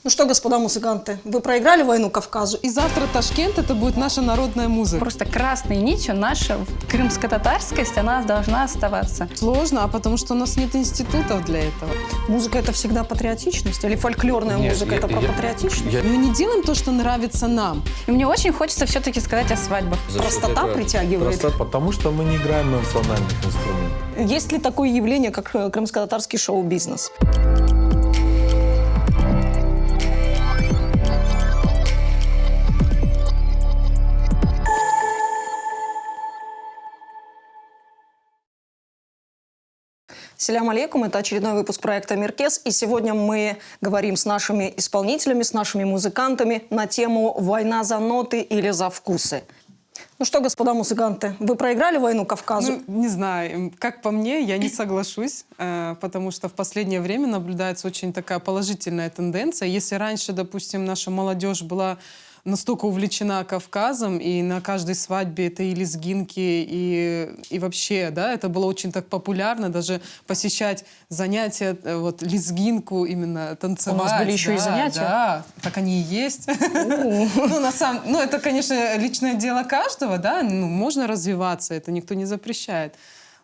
Ну что, господа музыканты, вы проиграли войну Кавказу? И завтра Ташкент — это будет наша народная музыка. Просто красной нитью наша крымско-татарскость, она должна оставаться. Сложно, потому что у нас нет институтов для этого. Музыка — это всегда патриотичность? Или фольклорная музыка — это про патриотичность? Мы не делаем то, что нравится нам. И мне очень хочется все-таки сказать о свадьбах. Простота притягивает? Просто потому, что мы не играем на национальных инструментах. Есть ли такое явление, как крымско-татарский шоу-бизнес? Селям алейкум, это очередной выпуск проекта «Миркес», и сегодня мы говорим с нашими исполнителями, с нашими музыкантами на тему «Война за ноты или за вкусы». Ну что, господа музыканты, вы проиграли войну Кавказу? Ну, не знаю, как по мне, я не соглашусь, потому что в последнее время наблюдается очень такая положительная тенденция. Если раньше, допустим, наша молодежь была настолько увлечена Кавказом, и на каждой свадьбе это и лезгинки, и вообще, да, это было очень так популярно, даже посещать занятия, вот, лезгинку именно танцевать. У нас были еще и занятия? Да, так они и есть. Ну, это, конечно, личное дело каждого, да, можно развиваться, это никто не запрещает.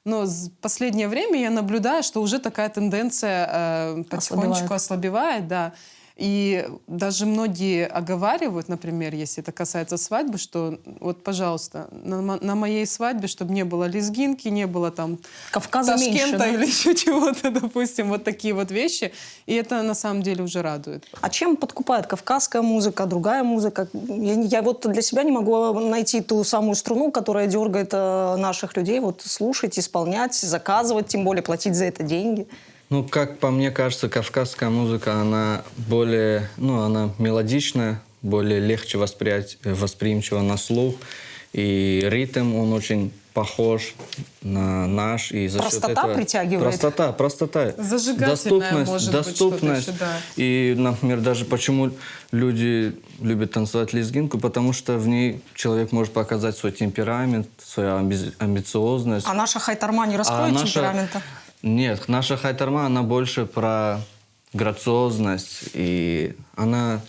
Но в последнее время я наблюдаю, что уже такая тенденция потихонечку ослабевает, да. И даже многие оговаривают, например, если это касается свадьбы, что вот, пожалуйста, на моей свадьбе, чтобы не было лезгинки, не было там Кавказа Ташкента меньше, да? или еще чего-то, допустим, вот такие вот вещи. И это на самом деле уже радует. А чем подкупает кавказская музыка, другая музыка? Я вот для себя не могу найти ту самую струну, которая дергает наших людей вот слушать, исполнять, заказывать, тем более платить за это деньги. Ну, как по мне кажется, кавказская музыка, она более, она мелодичная, более легче восприимчива на слух. И ритм, он очень похож на наш. И за простота счет этого... притягивает? Простота. Зажигательная, доступность. Еще, да. И, например, даже почему люди любят танцевать лезгинку, потому что в ней человек может показать свой темперамент, свою амбициозность. А наша хайтарма не раскроет темперамента? Нет, наша хайтарма, она больше про грациозность, и она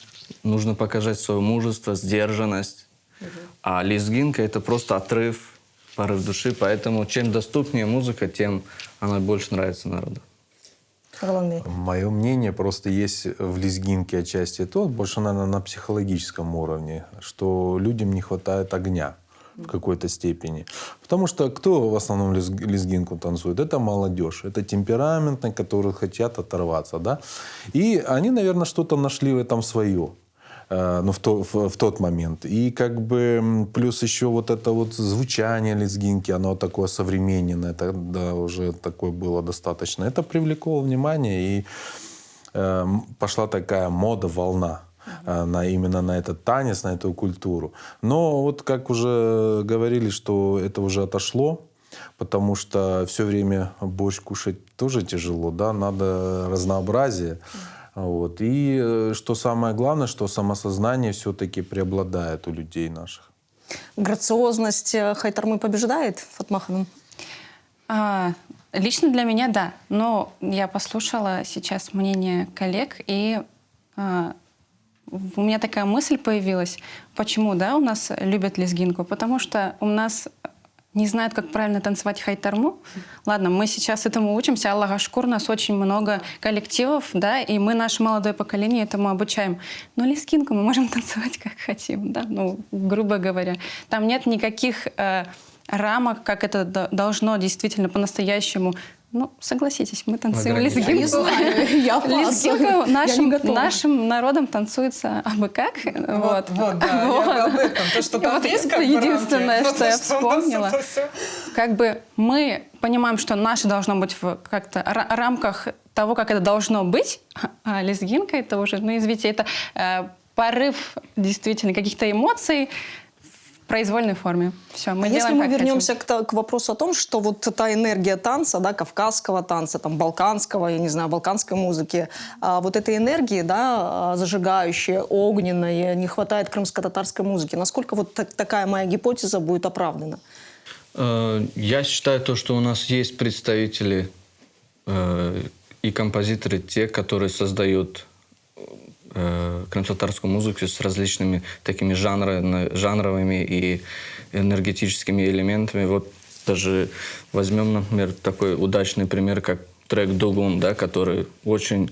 нужно показать свое мужество, сдержанность. А лезгинка — это просто отрыв, порыв души, поэтому чем доступнее музыка, тем она больше нравится народу. Мое мнение просто есть в лезгинке отчасти то, больше, наверное, на психологическом уровне, что людям не хватает огня в какой-то степени. Потому что кто в основном лезгинку танцует? Это молодежь. Это темпераментные, которые хотят оторваться. Да? И они, наверное, что-то нашли в этом свое. В тот момент. И как бы плюс еще вот это вот звучание лезгинки, оно такое современное, тогда уже такое было достаточно. Это привлекло внимание, и пошла такая мода, волна. Именно на этот танец, на эту культуру. Но вот как уже говорили, что это уже отошло, потому что все время борщ кушать тоже тяжело, да, надо разнообразие. Вот. И что самое главное, что самосознание все-таки преобладает у людей наших. Грациозность хайтармы побеждает, Фатма Ханум? Лично для меня, да. Но я послушала сейчас мнение коллег, и у меня такая мысль появилась, почему, да, у нас любят лезгинку, потому что у нас не знают, как правильно танцевать хайтарму. Ладно, мы сейчас этому учимся, Аллах шкур, у нас очень много коллективов, да, и мы, наше молодое поколение, этому обучаем. Но лезгинку мы можем танцевать как хотим, да, грубо говоря. Там нет никаких рамок, как это должно действительно по-настоящему. Согласитесь, мы танцуем лезгинку. Я не знаю, я лезгинка нашим народом танцуется абы как. Вот, да, я об этом. То, что там есть как бы единственное, рамки, что я вспомнила. Как бы мы понимаем, что наше должно быть в как-то рамках того, как это должно быть, а лезгинка — это уже, извините, это порыв действительно каких-то эмоций, в произвольной форме. Все, мы если делаем, мы как вернемся к вопросу о том, что вот та энергия танца, да, кавказского танца, там, балканского, я не знаю, балканской музыки, вот этой энергии, да, зажигающей, огненной, не хватает крымско-татарской музыки. Насколько вот такая моя гипотеза будет оправдана? Я считаю то, что у нас есть представители и композиторы, те, которые создают крымско-татарскую музыку с различными такими жанровыми и энергетическими элементами. Вот даже возьмем, например, такой удачный пример, как трек «Дугун», да, который очень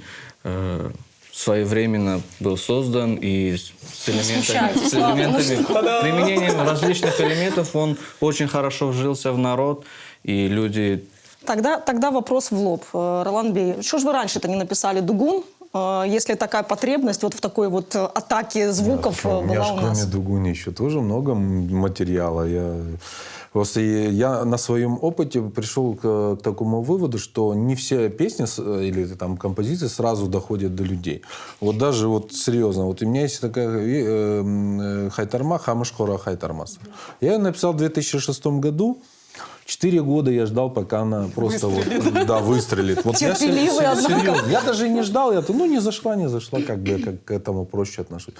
своевременно был создан, и с элементами, применением различных элементов он очень хорошо вжился в народ, и люди... Тогда вопрос в лоб. Ролан Бей, что же вы раньше-то не написали «Дугун», если такая потребность вот в такой вот атаке звуков У меня была же у кроме нас? «Дугуни» еще тоже много материала. Просто я на своем опыте пришел к такому выводу, что не все песни или там композиции сразу доходят до людей. Вот даже вот серьезно, вот у меня есть такая Хайтарма, Хамышхора Хайтармас. Я ее написал в 2006 году. 4 года я ждал, пока она просто выстрелит. Вот я серьезно. Я даже не ждал. Не зашла, как бы я к этому проще отношусь.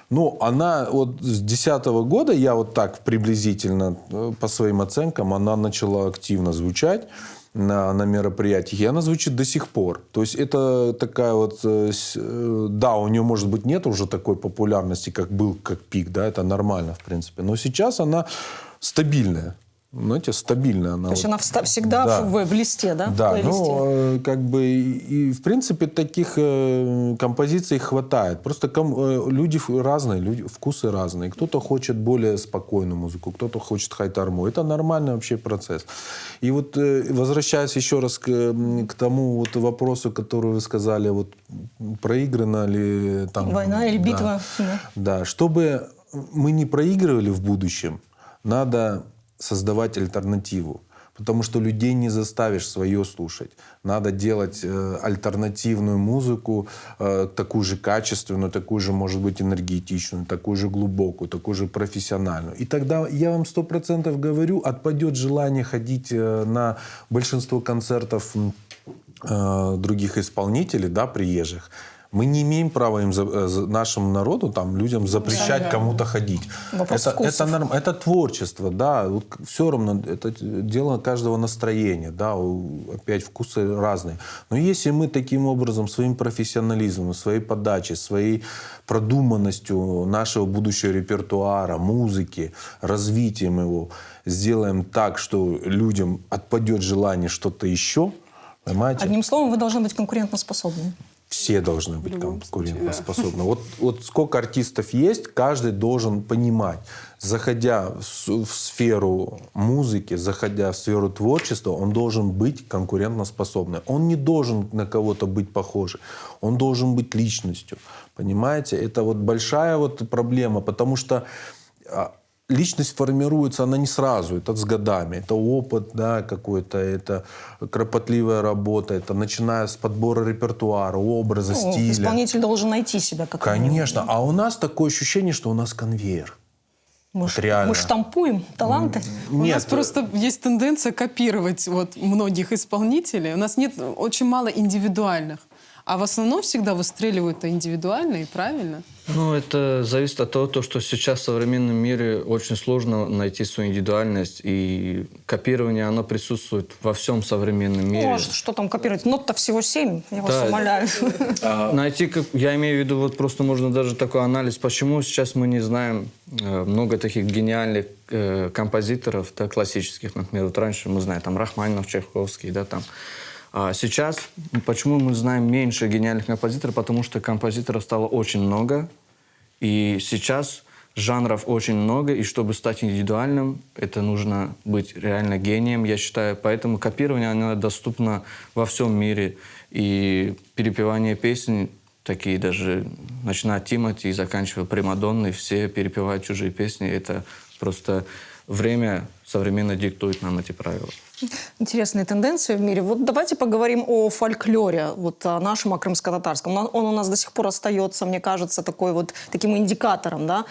Ну, она вот с 2010 года, я вот так приблизительно, по своим оценкам, она начала активно звучать на мероприятиях, и она звучит до сих пор. То есть это такая вот... Да, у нее, может быть, нет уже такой популярности, как был, как пик, да, это нормально, в принципе. Но сейчас она стабильная. Знаете, стабильная она. То есть она всегда в листе, да? Да, в плейлисте. как бы и в принципе таких композиций хватает. Просто люди разные, вкусы разные. Кто-то хочет более спокойную музыку, кто-то хочет хайтарму. Это нормальный вообще процесс. И вот возвращаясь еще раз к тому вот вопросу, который вы сказали, вот проиграна ли там... Война или битва. Да, чтобы мы не проигрывали в будущем, надо создавать альтернативу. Потому что людей не заставишь свое слушать. Надо делать альтернативную музыку, такую же качественную, такую же, может быть, энергетичную, такую же глубокую, такую же профессиональную. И тогда, я вам 100% говорю, отпадет желание ходить на большинство концертов других исполнителей, да, приезжих. Мы не имеем права нашему народу, там, людям запрещать кому-то ходить. Это творчество, да. Вот все равно это дело каждого настроения, да. Опять вкусы разные. Но если мы таким образом, своим профессионализмом, своей подачей, своей продуманностью нашего будущего репертуара, музыки, развитием его, сделаем так, что людям отпадет желание что-то еще, понимаете? Одним словом, вы должны быть конкурентоспособны. Все должны быть конкурентоспособны. Вот сколько артистов есть, каждый должен понимать, заходя в сферу музыки, заходя в сферу творчества, он должен быть конкурентоспособным. Он не должен на кого-то быть похожий. Он должен быть личностью. Понимаете? Это вот большая вот проблема, потому что личность формируется, она не сразу, это с годами. Это опыт, да, какой-то, это кропотливая работа, это начиная с подбора репертуара, образа, стиля. Исполнитель должен найти себя как Конечно. А у нас такое ощущение, что у нас конвейер. Мы штампуем таланты. У нас просто есть тенденция копировать вот многих исполнителей. У нас нет очень мало индивидуальных. А в основном всегда выстреливают индивидуально и правильно. Ну, это зависит от того, что сейчас в современном мире очень сложно найти свою индивидуальность. И копирование, оно присутствует во всем современном мире. Ну, что там копировать? Нот-то всего 7, я вас умоляю. Найти, я имею в виду, вот просто можно даже такой анализ, почему сейчас мы не знаем много таких гениальных композиторов, да, классических, например. Вот раньше мы знаем, там, Рахманинов, Чайковский, да, там. А сейчас, почему мы знаем меньше гениальных композиторов? Потому что композиторов стало очень много, и сейчас жанров очень много, и чтобы стать индивидуальным, это нужно быть реально гением, я считаю. Поэтому копирование, оно доступно во всем мире. И перепевание песен, такие даже, начиная от Тимати и заканчивая Примадонной, все перепевают чужие песни. Это просто время современно диктует нам эти правила. Интересные тенденции в мире. Вот давайте поговорим о фольклоре, вот о нашем, о крымско-татарском. Он у нас до сих пор остается, мне кажется, таким индикатором, да?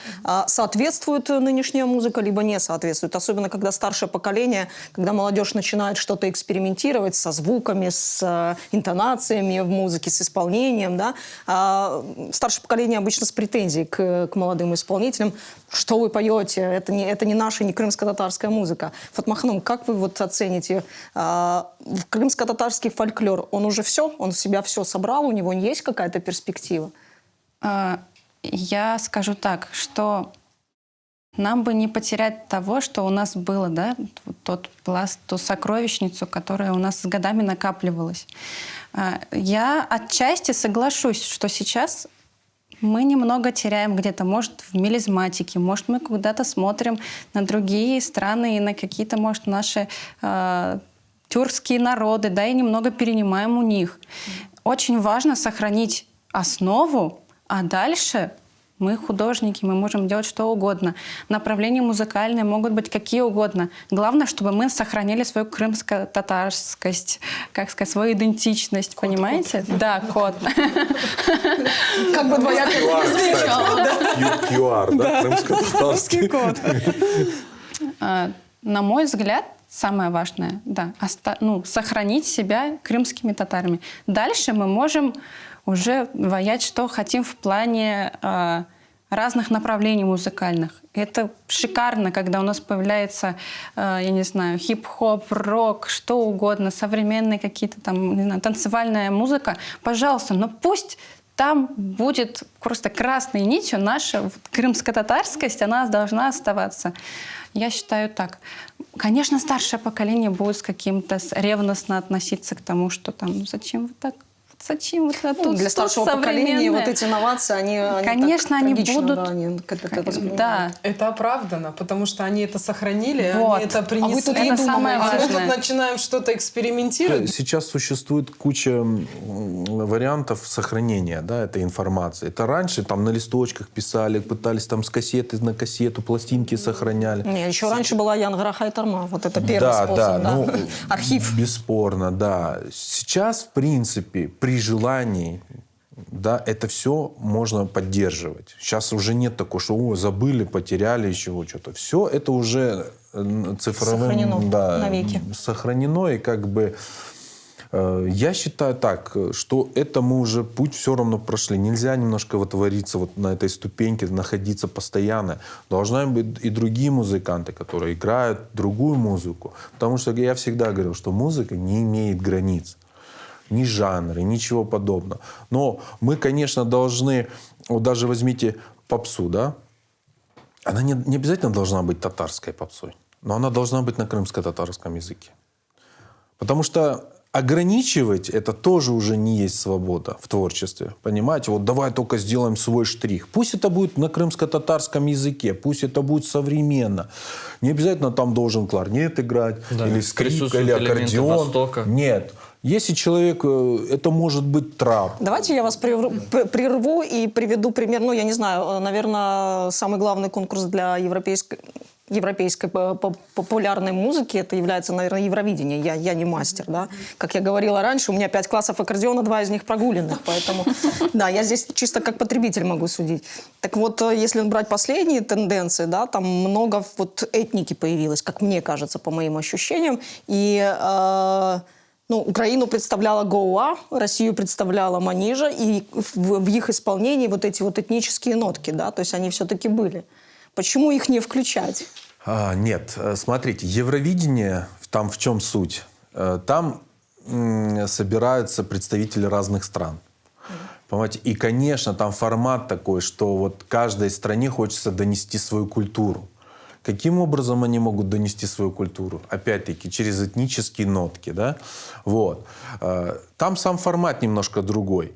Соответствует нынешняя музыка, либо не соответствует. Особенно, когда старшее поколение, когда молодежь начинает что-то экспериментировать со звуками, с интонациями в музыке, с исполнением, да? Старшее поколение обычно с претензией к молодым исполнителям. Что вы поете? Это не наша, не крымско-татарская музыка. Фатмаханум, как вы вот оцените крымско-татарский фольклор? Он уже все? Он в себя все собрал? У него есть какая-то перспектива? я скажу так, что нам бы не потерять того, что у нас было, да, тот пласт, ту сокровищницу, которая у нас с годами накапливалась. Я отчасти соглашусь, что сейчас мы немного теряем где-то, может, в мелизматике, может, мы куда-то смотрим на другие страны и на какие-то, может, наши тюркские народы, да, и немного перенимаем у них. Очень важно сохранить основу, а дальше мы художники, мы можем делать что угодно. Направления музыкальные могут быть какие угодно. Главное, чтобы мы сохранили свою крымско-татарскость, как сказать, свою идентичность, понимаете? Да, код. Как бы двояко не звучало. QR, да? Крымско-татарский. На мой взгляд, самое важное, да, сохранить себя крымскими татарами. Дальше мы можем уже воять, что хотим в плане разных направлений музыкальных. Это шикарно, когда у нас появляется, я не знаю, хип-хоп, рок, что угодно, современные какие-то там, не знаю, танцевальная музыка. Пожалуйста, но пусть там будет просто красной нитью наша крымско-татарскость, она должна оставаться. Я считаю так. Конечно, старшее поколение будет с каким-то ревностно относиться к тому, что там, зачем вы так? Зачем вот это тут для старшего поколения вот эти инновации, они конечно, так они трагично, будут. Да, они это воспринимают. Да. Это оправдано, потому что они это сохранили, Вот. они это принесли. А вы тут это самое А мы важное. тут начинаем что-то экспериментировать. Сейчас существует куча вариантов сохранения, да, этой информации. Это раньше там на листочках писали, пытались там с кассеты на кассету, пластинки сохраняли. Не, еще раньше была Янгара Хайтарма. Вот это первый способ. Да. Ну, Архив. Бесспорно, да. Сейчас, в принципе, при желании, да, это все можно поддерживать. Сейчас уже нет такого, что забыли, потеряли еще что-то. Все это уже цифровым, сохранено навеки. Сохранено, и как бы я считаю так, что это мы уже путь все равно прошли. Нельзя немножко вот вариться вот на этой ступеньке, находиться постоянно. Должны быть и другие музыканты, которые играют другую музыку. Потому что я всегда говорил, что музыка не имеет границ. Ни жанры, ничего подобного. Но мы, конечно, должны... Вот даже возьмите попсу, да? Она не обязательно должна быть татарской попсой. Но она должна быть на крымско-татарском языке. Потому что ограничивать это тоже уже не есть свобода в творчестве. Понимаете? Вот давай только сделаем свой штрих. Пусть это будет на крымско-татарском языке, пусть это будет современно. Не обязательно там должен кларнет играть, Да, или скрипка, присутствуют или элементы аккордеон. Востока. Нет. Если человек, это может быть трап. Давайте я вас прерву и приведу пример. Ну, я не знаю, наверное, самый главный конкурс для европейской популярной музыки, это является, наверное, Евровидение. Я не мастер, да. Как я говорила раньше, у меня 5 классов аккордеона, 2 из них прогуленных, поэтому, да, я здесь чисто как потребитель могу судить. Так вот, если брать последние тенденции, да, там много вот этники появилось, как мне кажется, по моим ощущениям, и... Украину представляла Гоуа, Россию представляла Манижа, и в их исполнении вот эти вот этнические нотки, да, то есть они все-таки были. Почему их не включать? Нет, смотрите, Евровидение, там в чем суть? Там собираются представители разных стран. Понимаете? И, конечно, там формат такой, что вот каждой стране хочется донести свою культуру. Каким образом они могут донести свою культуру? Опять-таки, через этнические нотки. Да? Вот. Там сам формат немножко другой.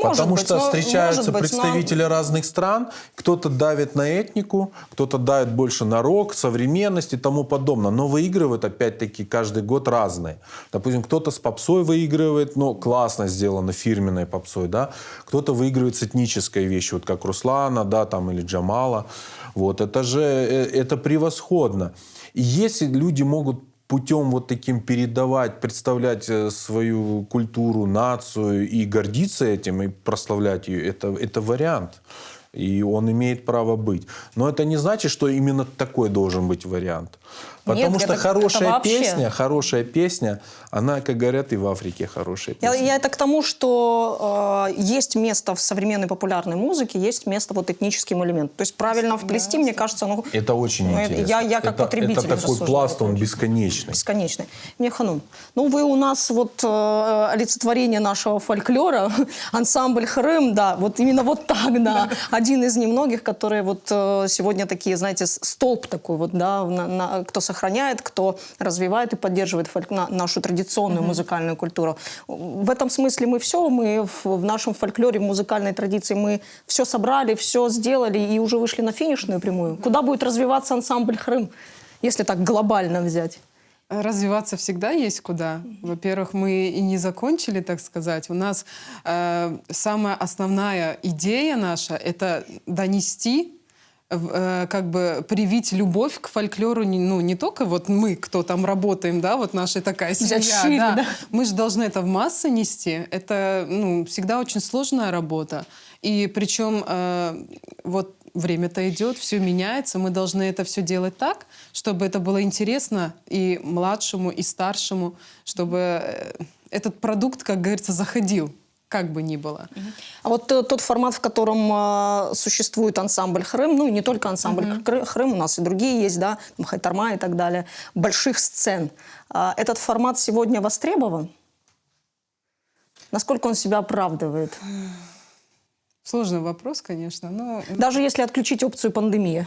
Потому что встречаются представители разных стран, кто-то давит на этнику, кто-то давит больше на рок, современность и тому подобное. Но выигрывают, опять-таки, каждый год разные. Допустим, кто-то с попсой выигрывает, но классно сделано, фирменной попсой. Да? Кто-то выигрывает с этнической вещью, вот как Руслана, да, там, или Джамала. Вот, это превосходно. И если люди могут путем вот таким передавать, представлять свою культуру, нацию и гордиться этим, и прославлять ее, это вариант. И он имеет право быть. Но это не значит, что именно такой должен быть вариант. Потому Нет, что это хорошая песня, она, как говорят, и в Африке хорошая песня. Я это к тому, что есть место в современной популярной музыке, есть место вот этническим элементам. То есть правильно вплести, мне кажется, это очень интересно. Я как потребитель это такой пласт, он бесконечный. Бесконечный. Мне Ханум, вы у нас вот олицетворение нашего фольклора, ансамбль Хрым, да, вот именно вот так, да. один из немногих, которые вот сегодня такие, знаете, столб такой вот, да, кто сохраняет, кто развивает и поддерживает нашу традиционную музыкальную культуру. В этом смысле мы все, мы в нашем фольклоре, в музыкальной традиции, мы все собрали, все сделали и уже вышли на финишную прямую. Куда будет развиваться ансамбль «Хрым», если так глобально взять? Развиваться всегда есть куда. Во-первых, мы и не закончили, так сказать. У нас самая основная идея наша — это донести, как бы привить любовь к фольклору, ну, не только вот мы, кто там работаем, да, вот наша такая семья. Шире, да. да. Мы же должны это в массы нести. Это, ну, всегда очень сложная работа. И причем вот время-то идет, все меняется. Мы должны это все делать так, чтобы это было интересно и младшему, и старшему, чтобы этот продукт, как говорится, заходил, как бы ни было. А вот тот формат, в котором существует ансамбль «Хрым», ну, не только ансамбль «Хрым», у нас и другие есть, да, там, «Хайтарма» и так далее, больших сцен. Этот формат сегодня востребован? Насколько он себя оправдывает? Сложный вопрос, конечно, но... Даже если отключить опцию пандемии.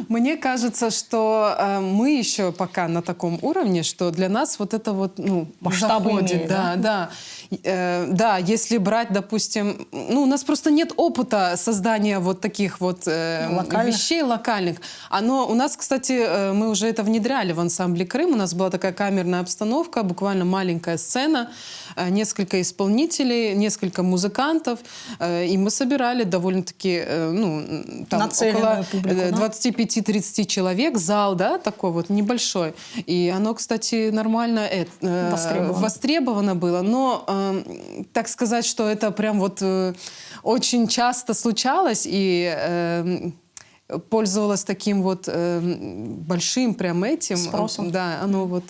Мне кажется, что мы еще пока на таком уровне, что для нас вот это вот, ну, масштабы заходит. имеет, Да. Да, если брать, допустим, ну, у нас просто нет опыта создания вот таких вот вещей локальных. У нас, кстати, мы уже это внедряли в ансамбле «Крым». У нас была такая камерная обстановка, буквально маленькая сцена, несколько исполнителей, несколько музыкантов, и мы собирали довольно-таки, ну, там около публику, 25-30 человек, зал, да, такой вот небольшой. И оно, кстати, нормально востребовано было. Но, так сказать, что это прям вот очень часто случалось и пользовалось таким вот большим прям этим. Спросом. Да, оно вот...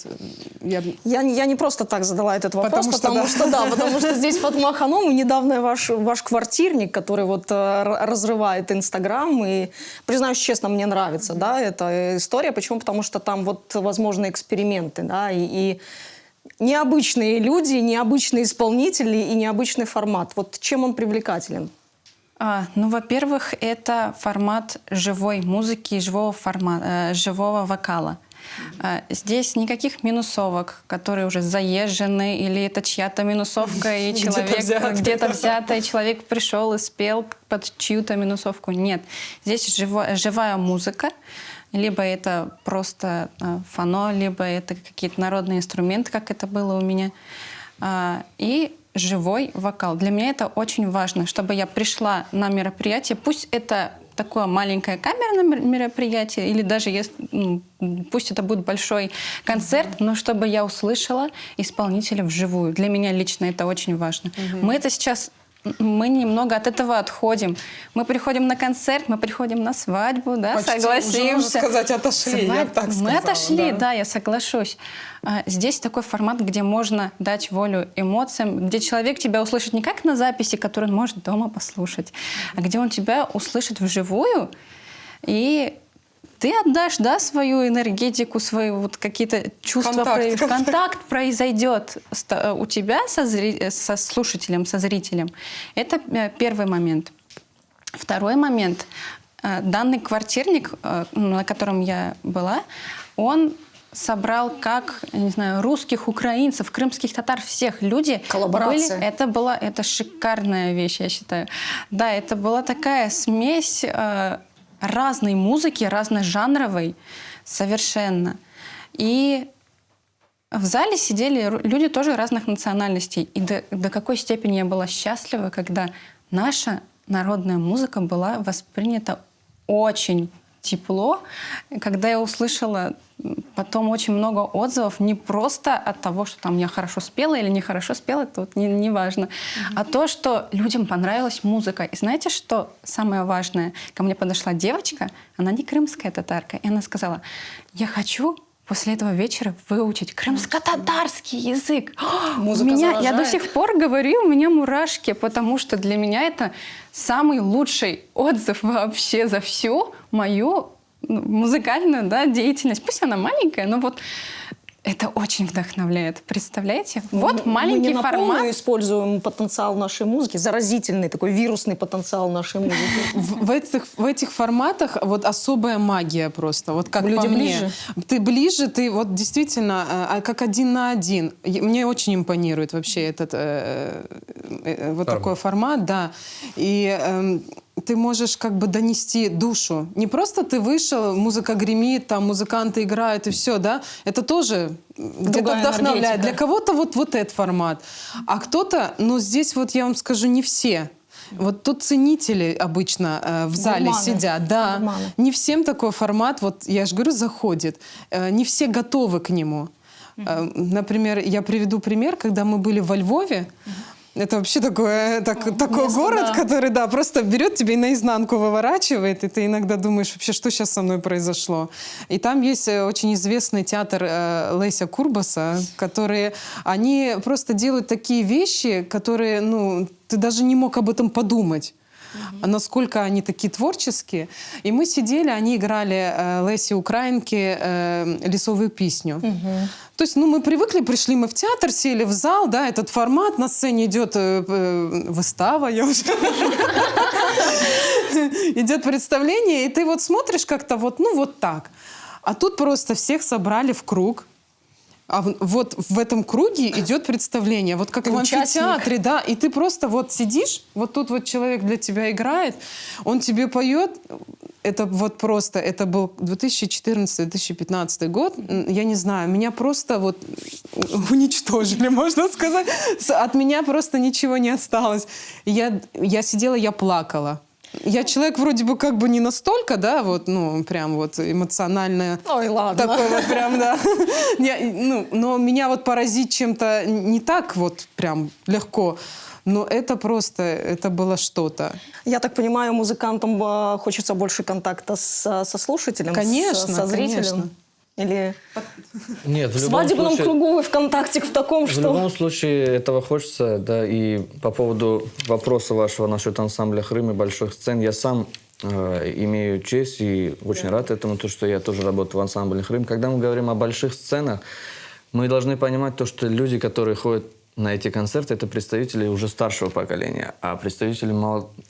Я не просто так задала этот вопрос, потому что здесь Фатма Ханум, и недавно ваш квартирник, который вот разрывает Инстаграм, и, признаюсь честно, мне нравится, да, эта история. Почему? Потому что там вот возможны эксперименты, да, и необычные люди, необычные исполнители и необычный формат. Вот чем он привлекателен? Ну, во-первых, это формат живой музыки, живого вокала. Здесь никаких минусовок, которые уже заезжены, или это чья-то минусовка, и человек где-то взятый, человек пришел и спел под чью-то минусовку. Нет, здесь живая музыка, либо это просто фано, либо это какие-то народные инструменты, как это было у меня. И живой вокал. Для меня это очень важно, чтобы я пришла на мероприятие, пусть это такое маленькое камерное мероприятие, или даже пусть это будет большой концерт, но чтобы я услышала исполнителя вживую. Для меня лично это очень важно. Мы немного от этого отходим. Мы приходим на концерт, мы приходим на свадьбу, да, почти, согласимся. Уже, можно сказать, отошли, я так сказала. Мы отошли, да, я соглашусь. Здесь такой формат, где можно дать волю эмоциям, где человек тебя услышит не как на записи, которую он может дома послушать, а где он тебя услышит вживую, и ты отдашь, да, свою энергетику, свои вот какие-то чувства. Контакт произойдет у тебя со слушателем, со зрителем. Это первый момент. Второй момент. Данный квартирник, на котором я была, он собрал русских, украинцев, крымских татар, всех люди. Коллаборация. Это шикарная вещь, я считаю. Да, это была такая смесь разной музыки, разножанровой совершенно. И в зале сидели люди тоже разных национальностей. И до какой степени я была счастлива, когда наша народная музыка была воспринята очень тепло, когда я услышала потом очень много отзывов не просто от того, что там я хорошо спела или нехорошо спела, это вот не важно, а то, что людям понравилась музыка. И знаете, что самое важное? Ко мне подошла девочка, она не крымская татарка, и она сказала: я хочу после этого вечера выучить крымско-татарский язык. Я до сих пор говорю, у меня мурашки, потому что для меня это самый лучший отзыв вообще за всю мою музыкальную, да, деятельность. Пусть она маленькая, но вот Это очень вдохновляет. Представляете? Вот Мы маленький не на полную формат. используем потенциал нашей музыки, заразительный такой вирусный потенциал нашей музыки. В этих форматах вот особая магия просто. Вот как Люди по мне. ближе. Ты ближе, ты вот действительно как один на один. Мне очень импонирует вообще этот вот такой формат, да. И ты можешь как бы донести душу. Не просто ты вышел, музыка гремит, там музыканты играют и все, да. Это тоже где-то Другая вдохновляет. энергетика. Для кого-то вот этот формат. А кто-то, ну здесь вот я вам скажу, не все. Вот тут ценители обычно в зале Гурманы. сидят. Да. Гурманы. Не всем такой формат, вот я же говорю, заходит. Не все готовы к нему. Например, я приведу пример, когда мы были во Львове. Это вообще такой место, город, да. который, да, просто берет тебя и наизнанку выворачивает, и ты иногда думаешь, вообще, что сейчас со мной произошло. И там есть очень известный театр Леся Курбаса, которые, они просто делают такие вещи, которые, ну, ты даже не мог об этом подумать. А насколько они такие творческие. И мы сидели, они играли Лесі Українки «Лісовую песню». То есть, ну, мы привыкли, пришли мы в театр, сели в зал, да, этот формат, на сцене идет выстава, я уже... Идет представление, и ты вот смотришь как-то вот, ну, вот так. А тут просто всех собрали в круг. А вот в этом круге идет представление. Вот как Ты в участник. амфитеатре, да. И ты просто вот сидишь, вот тут вот человек для тебя играет, он тебе поет. Это вот просто, это был 2014-2015 год. Я не знаю, меня просто вот уничтожили, можно сказать. От меня просто ничего не осталось. Я сидела, я плакала. Я человек вроде бы как бы не настолько, да, вот, ну, прям вот эмоционально. Ой, ладно. Такой вот прям, да. Но меня вот поразить чем-то не так вот прям легко. Но это просто, это было что-то. Я так понимаю, музыкантам хочется больше контакта со слушателем, Конечно, со зрителем. конечно. Или Нет, в свадебном кругу вы в контакте в таком, В что... любом случае этого хочется, да, и по поводу вопроса вашего насчет ансамбля «Хрым» и больших сцен, я сам имею честь и очень рад этому, то, что я тоже работаю в ансамбле «Хрым». Когда мы говорим о больших сценах, мы должны понимать то, что люди, которые ходят на эти концерты, это представители уже старшего поколения, а представители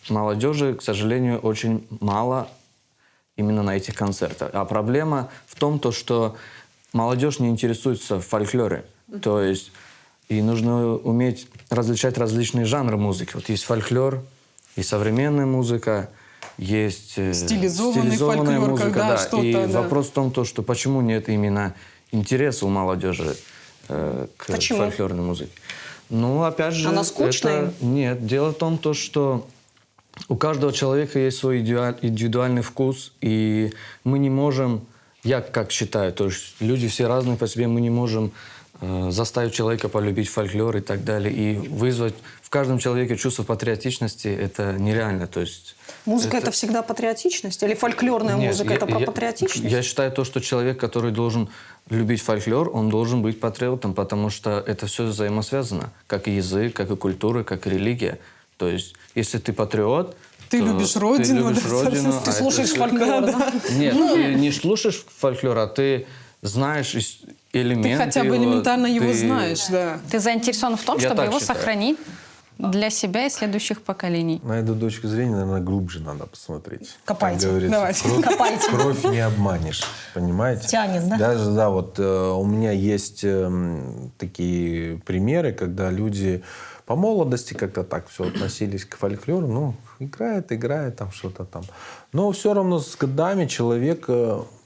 молодежи, к сожалению, очень мало именно на этих концертах. А проблема в том, то, что молодежь не интересуется в фольклоре. То есть и нужно уметь различать различные жанры музыки. Вот есть фольклор, и современная музыка, есть Стилизованный стилизованная фольклор, музыка. когда Да. что-то, И да. вопрос в том, то, что почему нет именно интереса у молодежи к Почему? фольклорной музыке. Ну, опять же, Она скучная? Нет, дело в том, то, что у каждого человека есть свой индивидуальный вкус, и мы не можем, я как считаю, то есть люди все разные по себе, мы не можем заставить человека полюбить фольклор и так далее, и вызвать в каждом человеке чувство патриотичности, это нереально. То есть Музыка это всегда патриотичность? Или фольклорная Нет, музыка это про патриотичность? Я считаю то, что человек, который должен любить фольклор, он должен быть патриотом, потому что это все взаимосвязано, как и язык, как и культура, как и религия. То есть, если ты патриот, Ты то любишь родину, ты любишь да, родину, Ты а это слушаешь всё- фольклор, да? Нет, ты не слушаешь фольклор, а ты знаешь элементы. Ты хотя бы его, элементарно его ты- знаешь, да. Ты заинтересован в том, Я чтобы так его считаю. сохранить для себя и следующих поколений. На эту точку зрения, наверное, глубже надо посмотреть. Копайте. Как говорится, Давайте. Копайте. кровь не обманешь, понимаете? Тянет, да? Даже, да, вот у меня есть такие примеры, когда люди по молодости как-то так все относились к фольклору, ну, играет там что-то там. Но все равно с годами человек,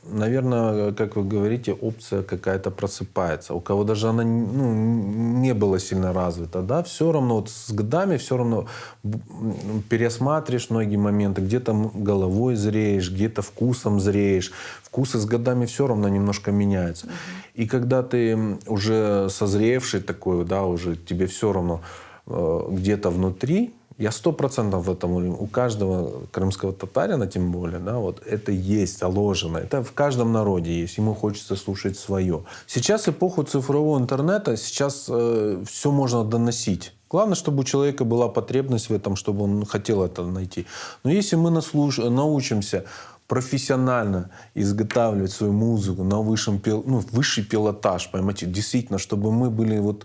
наверное, как вы говорите, опция какая-то просыпается. У кого даже она не была сильно развита, да, все равно вот с годами все равно пересматриваешь многие моменты, где-то головой зреешь, где-то вкусом зреешь. Вкусы с годами все равно немножко меняются. И когда ты уже созревший такой, да, уже тебе все равно где-то внутри, я 100% в этом уверен. У каждого крымского татарина, тем более, да, вот это есть заложено. Это в каждом народе есть. Ему хочется слушать свое. Сейчас эпоха цифрового интернета, сейчас все можно доносить. Главное, чтобы у человека была потребность в этом, чтобы он хотел это найти. Но если мы научимся профессионально изготавливать свою музыку на высший пилотаж, понимаете, действительно, чтобы мы были вот,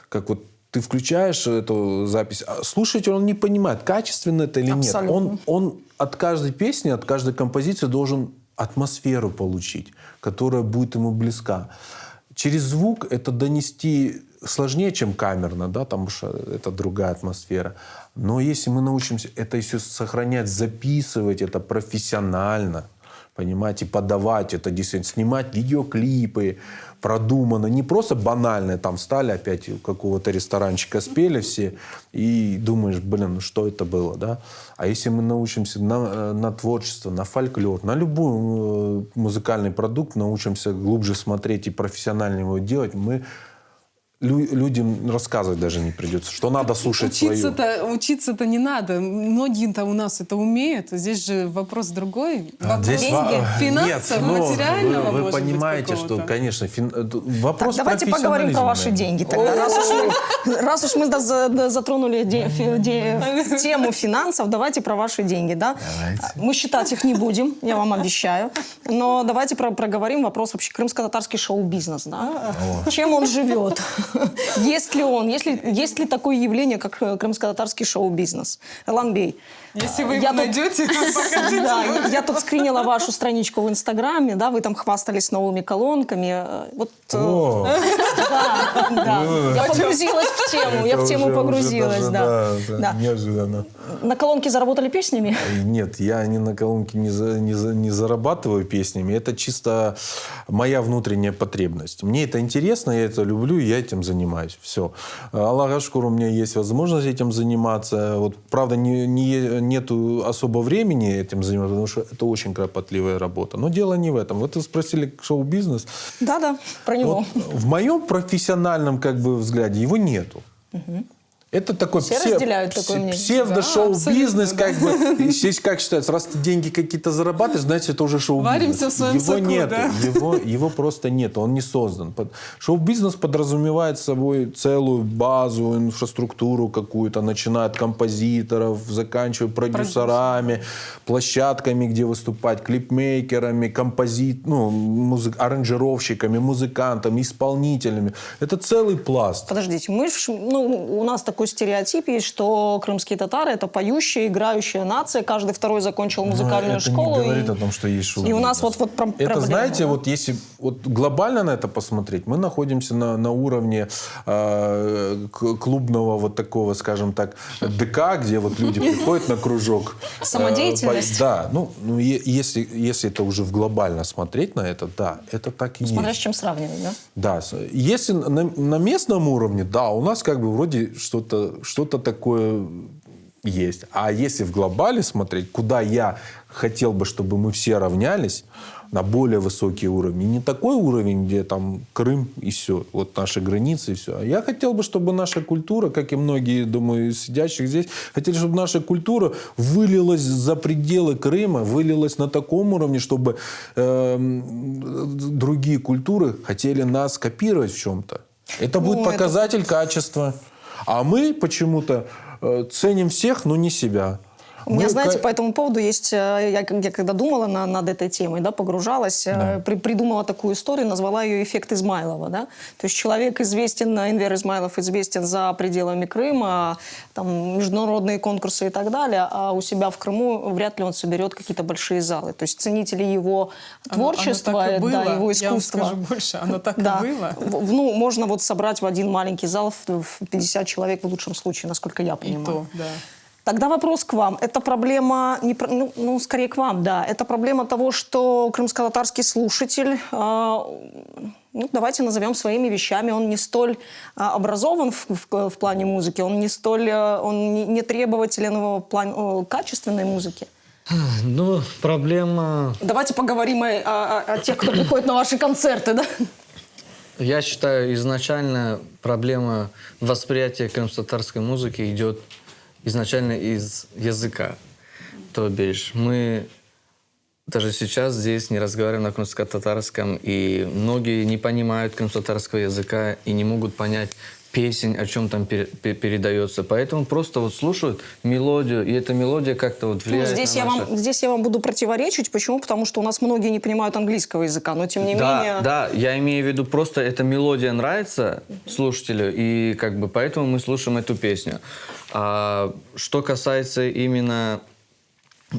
как вот ты включаешь эту запись, а слушатель, он не понимает, качественно это или Абсолютно. нет. Он от каждой песни, от каждой композиции должен атмосферу получить, которая будет ему близка. Через звук это донести сложнее, чем камерно, да, потому что это другая атмосфера. Но если мы научимся это еще сохранять, записывать это профессионально, понимаете, подавать это, действительно, снимать видеоклипы продуманно, не просто банально, там встали опять у какого-то ресторанчика, спели все, и думаешь, блин, ну что это было, да? А если мы научимся на творчество, на фольклор, на любой музыкальный продукт, научимся глубже смотреть и профессионально его делать, мы людям рассказывать даже не придется, что надо слушать свою. Учиться-то не надо. Многие-то у нас это умеют. Здесь же вопрос другой. Вопрос финансов, материального, вы может быть, понимаете, что, какого-то. конечно, вопрос Так, давайте поговорим про ваши деньги тогда. Раз уж мы затронули тему финансов, давайте про ваши деньги. Да? Мы считать их не будем, я вам обещаю. Но давайте проговорим вопрос вообще крымско-татарский шоу-бизнес. Да? Чем он живет? Есть ли он? Есть ли такое явление, как крымско-татарский шоу-бизнес? Эланбей. Если вы его найдете, покажите. Да, я тут скринила вашу страничку в Инстаграме, да, вы там хвастались новыми колонками. Вот, да. Я погрузилась в тему, я в тему погрузилась, да. Неожиданно. На колонке заработали песнями? Нет, я ни на колонке не зарабатываю песнями. Это чисто моя внутренняя потребность. Мне это интересно, я это люблю, я этим занимаюсь. Все. Аллах шкур, у меня есть возможность этим заниматься. Вот, правда, нету особо времени этим заниматься, потому что это очень кропотливая работа. Но дело не в этом. Вот вы спросили шоу-бизнес. Да, про него. Вот в моем профессиональном взгляде его нету. Это такой Все разделяют такое мнение. псевдо-шоу-бизнес, Да, Здесь как считается, раз ты деньги какие-то зарабатываешь, значит, это уже шоу-бизнес. Варимся в своем его соку, нет, да? его просто нет, он не создан. Шоу-бизнес подразумевает собой целую базу, инфраструктуру какую-то, начиная от композиторов, заканчивая продюсерами, площадками, где выступать, клипмейкерами, аранжировщиками, музыкантами, исполнителями. Это целый пласт. Подождите, у нас такой стереотип есть, что крымские татары — это поющая, играющая нация, каждый второй закончил музыкальную школу. Это не говорит о том, что есть шоу-бизнес. И у нас вот это, проблема, знаете, да? вот если глобально на это посмотреть, мы находимся на уровне клубного вот такого, скажем так, ДК, где вот люди приходят на кружок. Самодеятельность. Да, если это уже глобально смотреть на это, да, это так и есть. Смотря с чем сравнивать, да? Да, если на местном уровне, да, у нас вроде что-то такое есть. А если в глобале смотреть, куда я хотел бы, чтобы мы все равнялись, на более высокие уровни. Не такой уровень, где там Крым и все, вот наши границы и все. А я хотел бы, чтобы наша культура, как и многие, думаю, сидящих здесь, хотели, чтобы наша культура вылилась за пределы Крыма, вылилась на таком уровне, чтобы другие культуры хотели нас копировать в чем-то. Это будет показатель качества. А мы почему-то ценим всех, но не себя. У меня, знаете, по этому поводу есть... Я когда думала над этой темой, да, погружалась, придумала такую историю, назвала ее «Эффект Измайлова». Да? То есть человек известен, Энвер Измайлов известен за пределами Крыма, там, международные конкурсы и так далее, а у себя в Крыму вряд ли он соберет какие-то большие залы. То есть ценители его творчества, оно так и было. да, его искусства. Я вам скажу больше, оно так и было. Можно вот собрать в один маленький зал в 50 человек в лучшем случае, насколько я понимаю. И то, да. Тогда вопрос к вам. Это проблема, скорее к вам, да. Это проблема того, что крымско-татарский слушатель, давайте назовем своими вещами, он не столь образован в плане музыки, он не требователен в плане качественной музыки. Проблема... Давайте поговорим о тех, кто приходит на ваши концерты, да? Я считаю, изначально проблема восприятия крымско-татарской музыки идет изначально из языка. То бишь, мы даже сейчас здесь не разговариваем на крымско-татарском, и многие не понимают крымско-татарского языка и не могут понять песен, о чем там передается. Поэтому просто вот слушают мелодию, и эта мелодия как-то вот влияет на наше... Здесь я вам буду противоречить. Почему? Потому что у нас многие не понимают английского языка, но тем не менее... Да, я имею в виду, просто эта мелодия нравится слушателю, и как бы поэтому мы слушаем эту песню. А что касается именно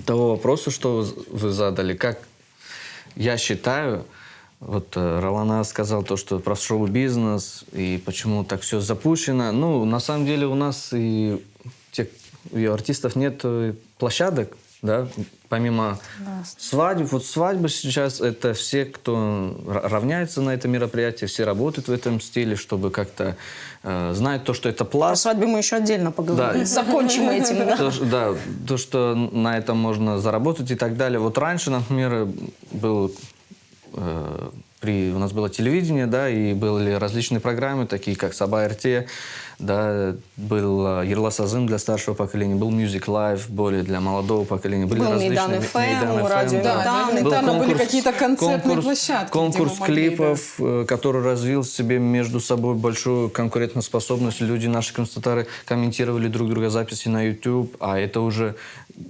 того вопроса, что вы задали, как я считаю, вот Ролана сказал то, что про шоу-бизнес и почему так все запущено. Ну, на самом деле у нас и у артистов нет площадок, да, помимо свадеб. Вот свадьбы сейчас это все, кто равняется на это мероприятие, все работают в этом стиле, чтобы как-то знать то, что это О пласт. свадьбе мы еще отдельно поговорим. Да. Закончим этим, да? То, что на этом можно заработать и так далее. Вот раньше, например, был... у нас было телевидение, да, и были различные программы, такие как Саба РТ, да, был Ерлас Азым для старшего поколения, был Music Live более для молодого поколения, были Был различные... Мейдан ФМ, радио Да, Мейдан. Элементарно были какие-то концертные площадки, Конкурс где мы могли, клипов, который развил в себе между собой большую конкурентоспособность. Люди, наши констатары, комментировали друг друга записи на YouTube, а это уже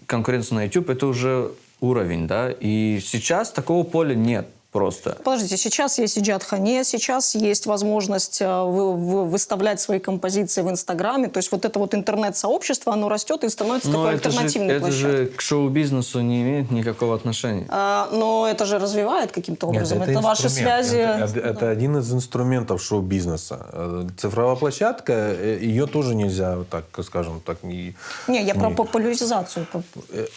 конкуренция на YouTube, это уже уровень, да, и сейчас такого поля нет. Просто. Подождите, сейчас есть Иджат Хане, сейчас есть возможность выставлять свои композиции в Инстаграме. То есть вот это вот интернет-сообщество, оно растет и становится такой альтернативной это площадкой. же к шоу-бизнесу не имеет никакого отношения. Но это же развивает каким-то образом. Нет, это ваши инструмент. связи. Это один из инструментов шоу-бизнеса. Цифровая площадка, ее тоже нельзя, так скажем, так не... Не, я про популяризацию,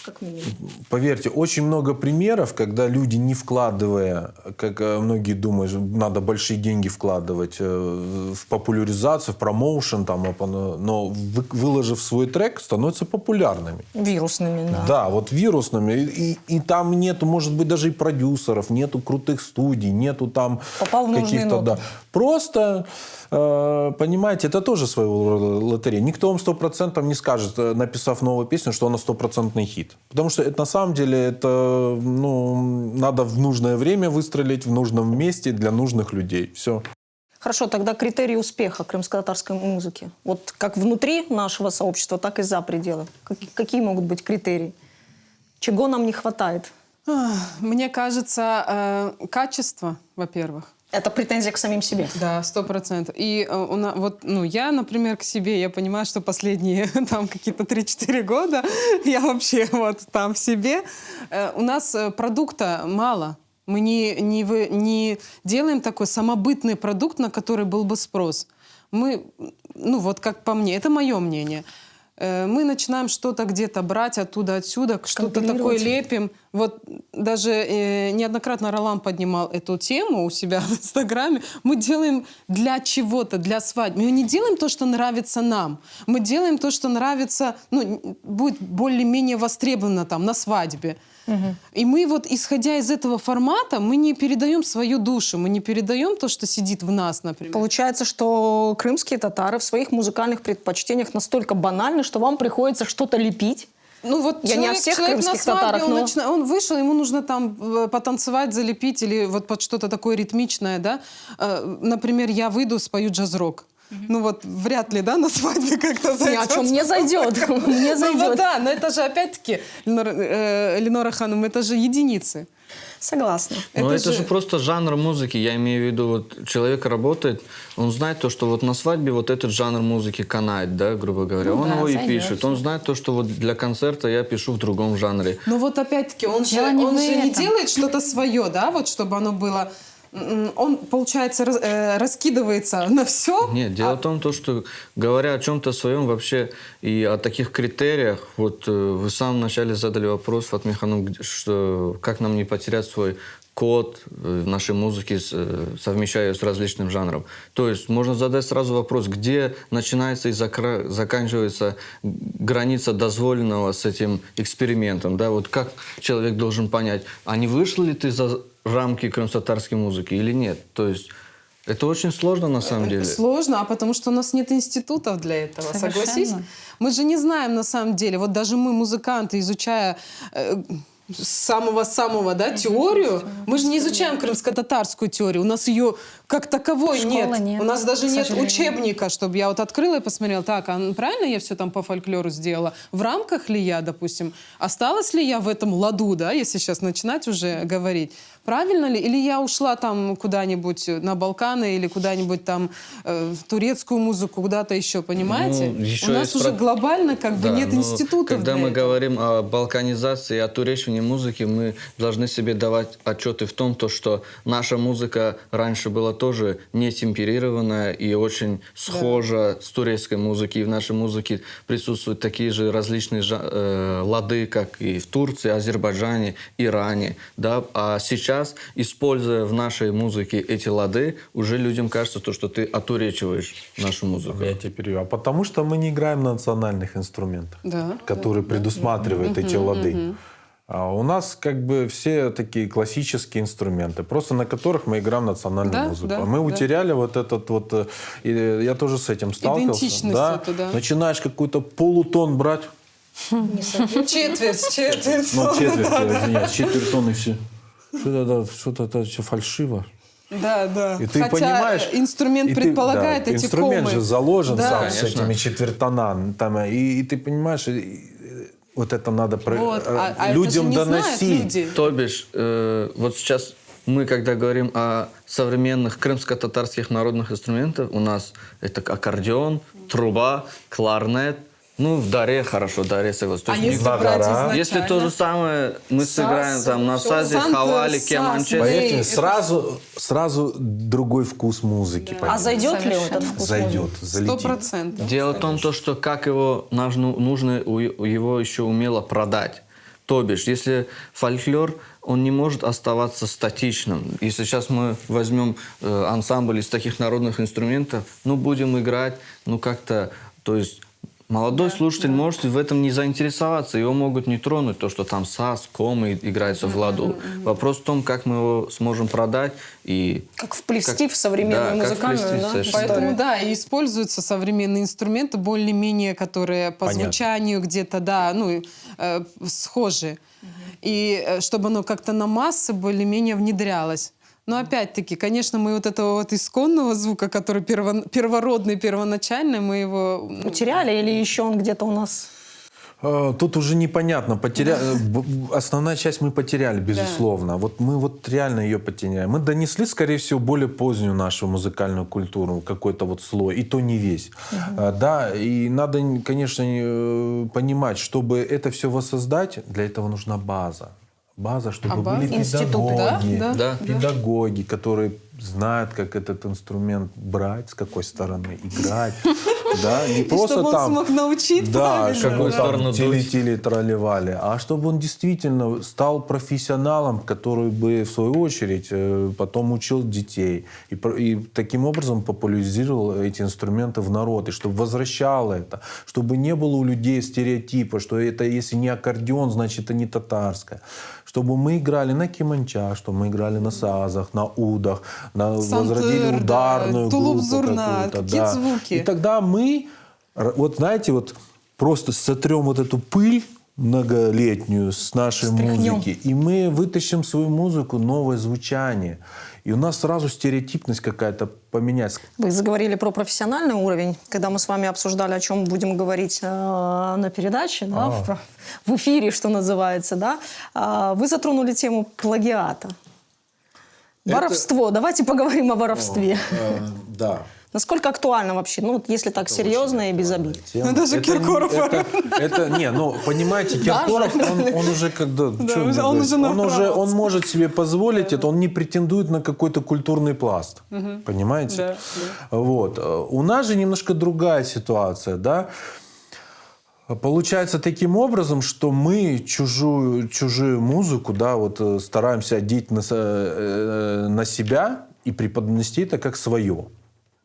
как минимум. Поверьте, очень много примеров, когда люди, не вкладывая, как многие думают, надо большие деньги вкладывать в популяризацию, в промоушен, там, но выложив свой трек, становятся популярными. Вирусными, да. Да, вот вирусными. И там нету, может быть, даже и продюсеров, нету крутых студий, нету там Попал в нужные каких-то... ноты. Да. Просто, понимаете, это тоже своего рода лотерея. Никто вам 100% не скажет, написав новую песню, что она 100% хит. Потому что это на самом деле это, надо в нужное время выстрелить, в нужном месте для нужных людей. Все. Хорошо, тогда критерии успеха крымско-татарской музыки. Вот как внутри нашего сообщества, так и за пределы. Какие могут быть критерии? Чего нам не хватает? Мне кажется, качество, во-первых. Это претензия к самим себе. Да, 100%. И я, например, к себе, я понимаю, что последние там какие-то 3-4 года я вообще вот там в себе. У нас продукта мало. Мы не делаем такой самобытный продукт, на который был бы спрос. Мы, вот как по мне, это мое мнение. Мы начинаем что-то где-то брать оттуда-отсюда, что-то такое лепим. Вот даже неоднократно Ролан поднимал эту тему у себя в Инстаграме. Мы делаем для чего-то, для свадьбы. Мы не делаем то, что нравится нам. Мы делаем то, что нравится, будет более-менее востребовано там на свадьбе. Угу. И мы вот, исходя из этого формата, мы не передаем свою душу, мы не передаем то, что сидит в нас, например. Получается, что крымские татары в своих музыкальных предпочтениях настолько банальны, что вам приходится что-то лепить. Я не о всех крымских татарах, но... Он вышел, ему нужно там потанцевать, залепить или вот под что-то такое ритмичное, да. Например, я выйду, спою джаз-рок. Вряд ли, да, на свадьбе как-то зайдет. Ни о чем не зайдет. Не зайдет. Но это же опять-таки, Ленора Ханум, это же единицы. Согласна. Это же просто жанр музыки. Я имею в виду, вот человек работает, он знает то, что вот на свадьбе вот этот жанр музыки канает, да, грубо говоря. Он его и пишет. Он знает то, что вот для концерта я пишу в другом жанре. Но вот опять-таки, он же не делает что-то свое, да, вот чтобы оно было... Он, получается, раскидывается на все. Нет, дело в том, что говоря о чем-то своем вообще и о таких критериях, вот вы в самом начале задали вопрос, Фатме Ханум, что как нам не потерять свой код в нашей музыке, совмещая ее с различным жанром. То есть можно задать сразу вопрос, где начинается и заканчивается граница дозволенного с этим экспериментом. Да? Вот как человек должен понять, а не вышел ли ты за рамки крымско-татарской музыки или нет? То есть это очень сложно на самом деле. Сложно, потому что у нас нет институтов для этого, согласись? Мы же не знаем на самом деле, вот даже мы, музыканты, изучая самого-самого, да, теорию. Мы же не изучаем крымско-татарскую теорию. У нас ее как таковой Школы нет, У нас даже к нет сожалению. учебника, чтобы я вот открыла и посмотрела, так, а правильно я все там по фольклору сделала? В рамках ли я, допустим? Осталась ли я в этом ладу, да, если сейчас начинать уже говорить? Правильно ли? Или я ушла там куда-нибудь на Балканы или куда-нибудь там в турецкую музыку, куда-то еще, понимаете? Ну, еще У нас есть уже про- глобально как бы Да, нет но институтов когда для мы этого. говорим о балканизации, о туречении музыки, мы должны себе давать отчеты в том, что наша музыка раньше была тоже не темперированная и очень схожа с турецкой музыкой. И в нашей музыке присутствуют такие же различные лады, как и в Турции, Азербайджане, Иране. Да? А сейчас, используя в нашей музыке эти лады, уже людям кажется, что ты отуречиваешь нашу музыку. Я тебя перебью. А потому что мы не играем на национальных инструментах, Да, которые предусматривают эти лады. А у нас как бы все такие классические инструменты, просто на которых мы играем национальную Да, музыку. да, А мы да. утеряли вот этот вот... и я тоже с этим сталкивался. Идентичность эту, да. Начинаешь какой-то полутон брать. Четверть. Ну, четверть, я извиняюсь, четверть тона и все. Что-то все фальшиво. Да. И ты Хотя понимаешь, инструмент и ты- предполагает да, эти инструмент комы. же заложен Да. сам с Конечно. этими четвертонами. Там, и ты понимаешь, вот это надо Вот, а людям это же не знают доносить. люди. То бишь, вот сейчас мы, когда говорим о современных крымско-татарских народных инструментах, у нас это аккордеон, труба, кларнет. Ну, в даре хорошо, в даре согласен. То А есть если Гагара. брать изначально? если то же самое мы сыграем там на сазе, Санта, хавали, саз, кеманче. Поверьте, это- сразу другой вкус музыки. А понимаете? зайдет ли Совершенно. этот вкус Зайдет, музыки? залетит. 100%. Дело в том, что как его нужно его еще умело продать. То бишь, если фольклор, он не может оставаться статичным. Если сейчас мы возьмем ансамбль из таких народных инструментов, ну, будем играть, ну, как-то, то есть молодой слушатель может в этом не заинтересоваться, его могут не тронуть, то, что там саз, комы играются в ладу. Вопрос в том, как мы его сможем продать и... Как вплести в современную как музыкальную, вплести, да, совершенно. историю. Поэтому, да, и используются современные инструменты, более-менее, которые по Понятно. звучанию где-то, да, ну, схожи. И чтобы оно как-то на массы более-менее внедрялось. Но опять-таки, конечно, мы вот этого вот исконного звука, который первородный, первоначальный, мы его... Потеряли или еще он где-то у нас? Тут уже непонятно. Основная часть мы потеряли, безусловно. Вот мы вот реально ее потеряли. Мы донесли, скорее всего, более позднюю нашу музыкальную культуру, какой-то вот слой, и то не весь. Да, и надо, конечно, понимать, чтобы это все воссоздать, для этого нужна база. База, чтобы база? были Институты, педагоги, Да. педагоги, которые знают, как этот инструмент брать, с какой стороны играть. Да, не И просто чтобы он там... смог научить Да, правильно. чтобы какую он сторону там дуть. тили тролливали, а чтобы он действительно стал профессионалом, который бы, в свою очередь, потом учил детей. И таким образом популяризировал эти инструменты в народ. И чтобы возвращал это. Чтобы не было у людей стереотипа, что это, если не аккордеон, значит, это не татарское. Чтобы мы играли на кеманчах, чтобы мы играли на сазах, на удах, возродили Сантыр, ударную да, группу тулуп-зурна, какую-то, какие да. звуки. И тогда мы, вот знаете, вот просто сотрем вот эту пыль многолетнюю с нашей Стряхнем. музыки, и мы вытащим свою музыку, новое звучание. И у нас сразу стереотипность какая-то поменяется. Вы заговорили про профессиональный уровень, когда мы с вами обсуждали, о чем будем говорить на передаче, да, в эфире, что называется, да. Вы затронули тему плагиата. Воровство. Давайте поговорим о воровстве. Да. Насколько актуально вообще? Ну, вот если так серьезно и без обид. Ну, даже Киркоров понимаете, Киркоров, он уже когда... чё уже- мне он говорить? уже направился. Он может себе позволить это, он не претендует на какой-то культурный пласт. Понимаете? Да, Вот. У нас же немножко другая ситуация, да? Получается таким образом, что мы чужую музыку, да, вот стараемся одеть на себя и преподнести это как свое.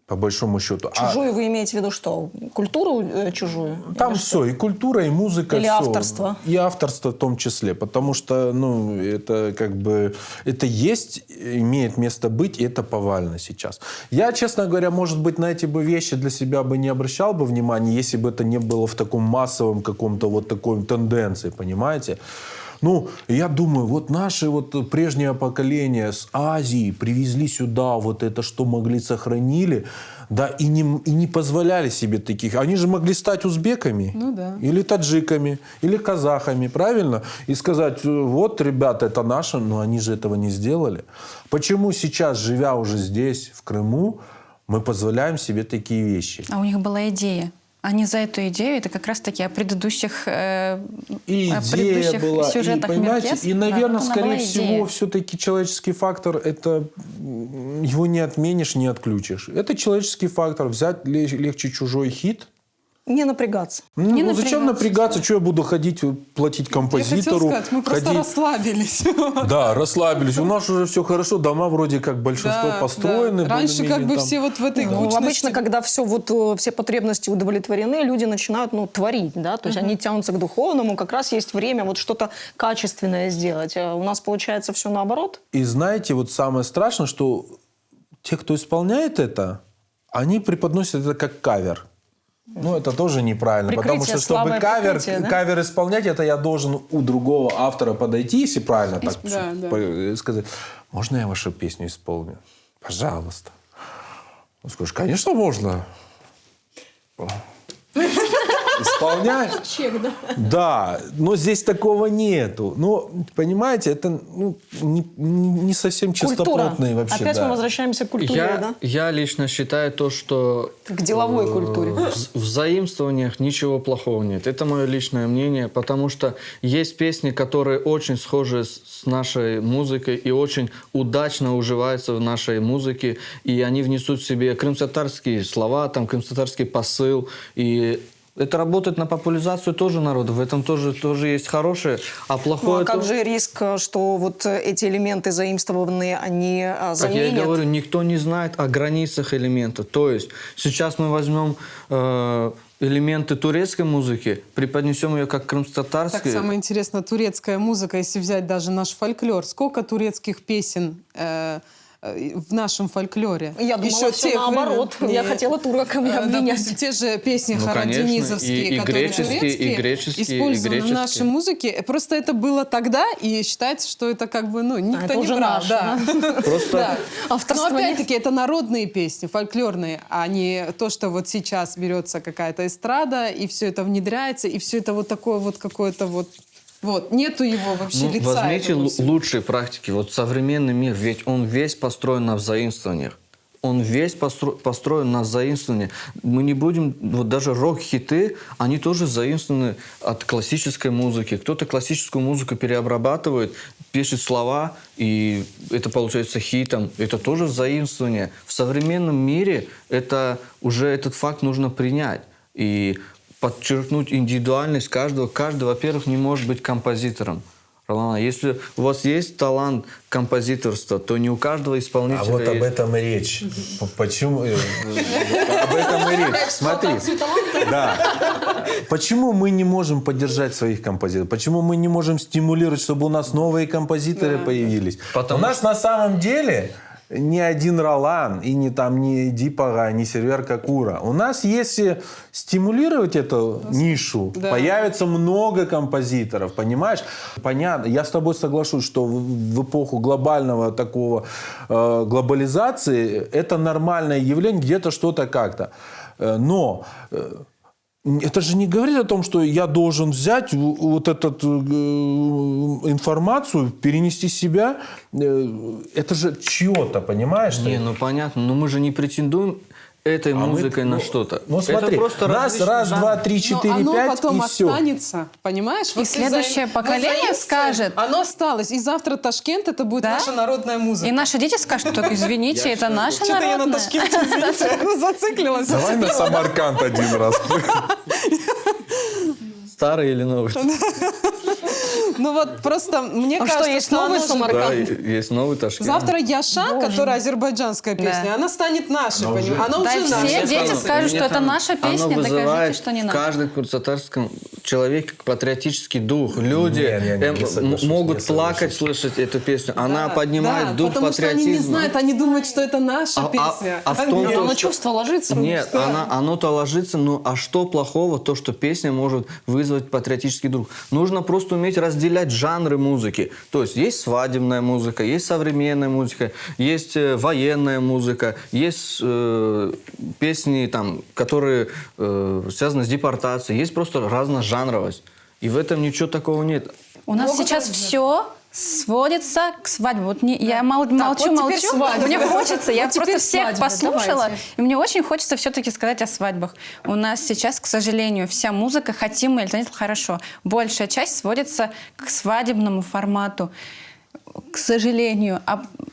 По большому счету. Чужую вы имеете в виду что? Культуру чужую? Там Или все, и культура, и музыка. Или всё. авторство. И авторство в том числе. Потому что, ну, это как бы... Это есть, имеет место быть, и это повально сейчас. Я, честно говоря, может быть, на эти бы вещи для себя бы не обращал бы внимания, если бы это не было в таком массовом каком-то вот такой тенденции, понимаете? Ну, я думаю, вот наши вот прежнее поколение с Азии привезли сюда вот это, что могли, сохранили, да, и не позволяли себе таких. Они же могли стать узбеками, Ну да. или таджиками, или казахами, правильно? И сказать, вот, ребята, это наше, но они же этого не сделали. Почему сейчас, живя уже здесь, в Крыму, мы позволяем себе такие вещи? А у них была идея. Они за эту идею, это как раз-таки о предыдущих, И о идея предыдущих была, сюжетах и, понимаете, Меркес. и, наверное, Да, она скорее была всего, идея. все-таки человеческий фактор, это его не отменишь, не отключишь. Это человеческий фактор. Взять легче чужой хит. Не напрягаться. Ну, зачем напрягаться? Что я буду ходить, платить Я хотела композитору? сказать, мы просто ходить- расслабились. Да, расслабились. У нас уже все хорошо. Дома вроде как большинство Да, построены. да. Раньше как более-менее бы там. все вот в этой Ну, кучности. обычно, когда все потребности удовлетворены, люди начинают творить, да, то есть они тянутся к духовному, как раз есть время вот что-то качественное сделать. А у нас получается все наоборот. И знаете, вот самое страшное, что те, кто исполняет это, они преподносят это как кавер. Ну, это тоже неправильно, потому Прикрытие, что, чтобы слабое прикрытие, да? кавер исполнять, это я должен у другого автора подойти, если правильно так Да, да. сказать. Можно я вашу песню исполню? Пожалуйста. Он скажет, конечно, можно. Исполняй. Чек, да? Да, но здесь такого нету. Но, понимаете, это не совсем чистоплотные вообще. Опять да. мы возвращаемся к культуре, да? Я лично считаю то, что К деловой культуре. в заимствованиях ничего плохого нет. Это мое личное мнение, потому что есть песни, которые очень схожи с нашей музыкой и очень удачно уживаются в нашей музыке, и они внесут в себе крымско-татарские слова, там крымско-татарский посыл, и это работает на популяризацию тоже народа. В этом тоже есть хорошее, а Ну, плохое... а как то- же риск, что вот эти элементы заимствованные, они Как я и заменят? говорю, никто не знает о границах элемента. То есть сейчас мы возьмем элементы турецкой музыки, преподнесем ее как Так, крымско-татарской. самое интересное, турецкая музыка, если взять даже наш фольклор, сколько турецких песен в нашем фольклоре? Я думала, Еще все тех наоборот. времен. Я Нет. хотела турками обвинять. Допустим, те же песни Ну, конечно, хараденизовские, и которые греческие, турецкие, и греческие, и использованы в греческие. нашей музыке. Просто это было тогда, и считается, что это как бы, никто это не уже прав. наше, Да. Просто Да. Авторства Но нет. опять-таки это народные песни, фольклорные, а не то, что вот сейчас берется какая-то эстрада, и все это внедряется, и все это вот такое вот какое-то вот, нету его вообще ну, лица. возьмите этого всего. лучшие практики. Вот современный мир, ведь он весь построен на заимствованиях. Он весь построен на заимствовании. Мы не будем... Вот даже рок-хиты, они тоже заимствованы от классической музыки. Кто-то классическую музыку переобрабатывает, пишет слова, и это получается хитом. Это тоже заимствование. В современном мире уже этот факт нужно принять. И подчеркнуть индивидуальность каждого. Каждый, во-первых, не может быть композитором. Ролана, если у вас есть талант композиторства, то не у каждого исполнителя А вот об есть. этом и речь. Почему? Об этом и речь. Смотри. Да. Почему мы не можем поддержать своих композиторов? Почему мы не можем стимулировать, чтобы у нас новые композиторы появились? У нас на самом деле ни один Ролан и ни Дипага, ни Сервер Какура. У нас, если стимулировать эту нишу, Да. появится много композиторов, понимаешь? Понятно, я с тобой соглашусь, что в эпоху глобального такого глобализации это нормальное явление, где-то что-то как-то. Но это же не говорит о том, что я должен взять вот эту информацию, перенести себя. Это же чье-то, понимаешь? Не, ну понятно, но мы же не претендуем этой музыкой на что-то. Ну смотри, это просто раз, различные два, жанры. три, Но четыре, оно пять потом и все. останется, понимаешь? И следующее поколение скажет. Оно осталось. И завтра Ташкент, это будет Да? наша народная музыка. И наши дети скажут, только извините, это наша Что-то я на народная. Ташкенте, извините, зациклилась. Давай на Самарканд один раз. Старый или новый? Ну вот просто мне А кажется, что, есть новый оно же- Самарканд? Да, есть новый Ташкент. Завтра Яша, которая азербайджанская песня, Да. она станет нашей, понимаешь? Она Да, уже все наша. дети скажут, что это наша Оно песня, докажите, вызывает что не в наша. каждом курсатарском человеке патриотический дух. Люди Не соглашусь, могут не плакать, соглашусь. слышать эту песню. Она Да, поднимает да, дух потому что они не патриотизма. знают, они думают, что это наша песня. а в том-то- Нет. Но чувство ложится. Нет, оно-то ложится, ну а что плохого, то, что песня может вызвать патриотический дух? Нужно просто уметь разделять жанры музыки. То есть свадебная музыка, есть современная музыка, есть военная музыка, есть песни, там, которые связаны с депортацией, есть просто разножанровость. И в этом ничего такого нет. У нас сейчас все сводится к свадьбе. Вот я молчу. Мне хочется, я просто всех послушала, и мне очень хочется все-таки сказать о свадьбах. У нас сейчас, к сожалению, вся музыка, хотим мы или нет, хорошо, большая часть сводится к свадебному формату. К сожалению.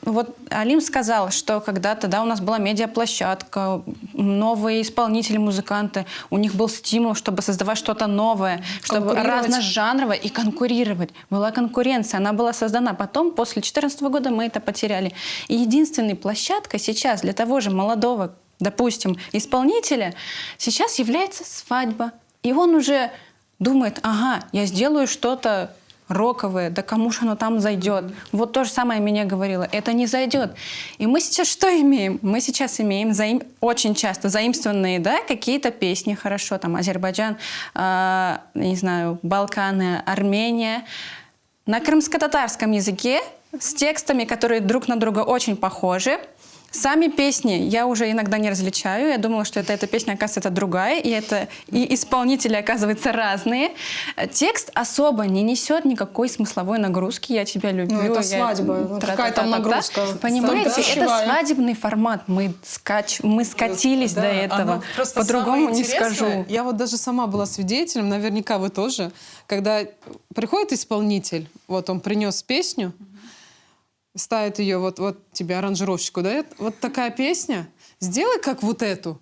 Вот Алим сказал, что когда-то, да, у нас была медиаплощадка, новые исполнители, музыканты, у них был стимул, чтобы создавать что-то новое, чтобы разножанровое и конкурировать. Была конкуренция, она была создана. Потом, после 2014 года, мы это потеряли. И единственной площадкой сейчас для того же молодого, допустим, исполнителя сейчас является свадьба. И он уже думает, ага, я сделаю что-то роковые, да кому же оно там зайдет? Вот то же самое меня говорила, это не зайдет. И мы сейчас что имеем? Мы сейчас имеем очень часто заимствованные, да, какие-то песни, хорошо, там Азербайджан, не знаю, Балканы, Армения, на крымско-татарском языке с текстами, которые друг на друга очень похожи. Сами песни я уже иногда не различаю. Я думала, что эта песня, оказывается, это другая. И исполнители, оказывается, разные. Текст особо не несет никакой смысловой нагрузки. Я тебя люблю. Ну, это свадьба. Какая там нагрузка? Понимаете, это свадебный формат. Мы скатились до этого. По-другому не скажу. Я вот даже сама была свидетелем, наверняка вы тоже, когда приходит исполнитель, вот он принес песню, ставит ее, вот тебе аранжировщику дает, вот такая песня, сделай как вот эту.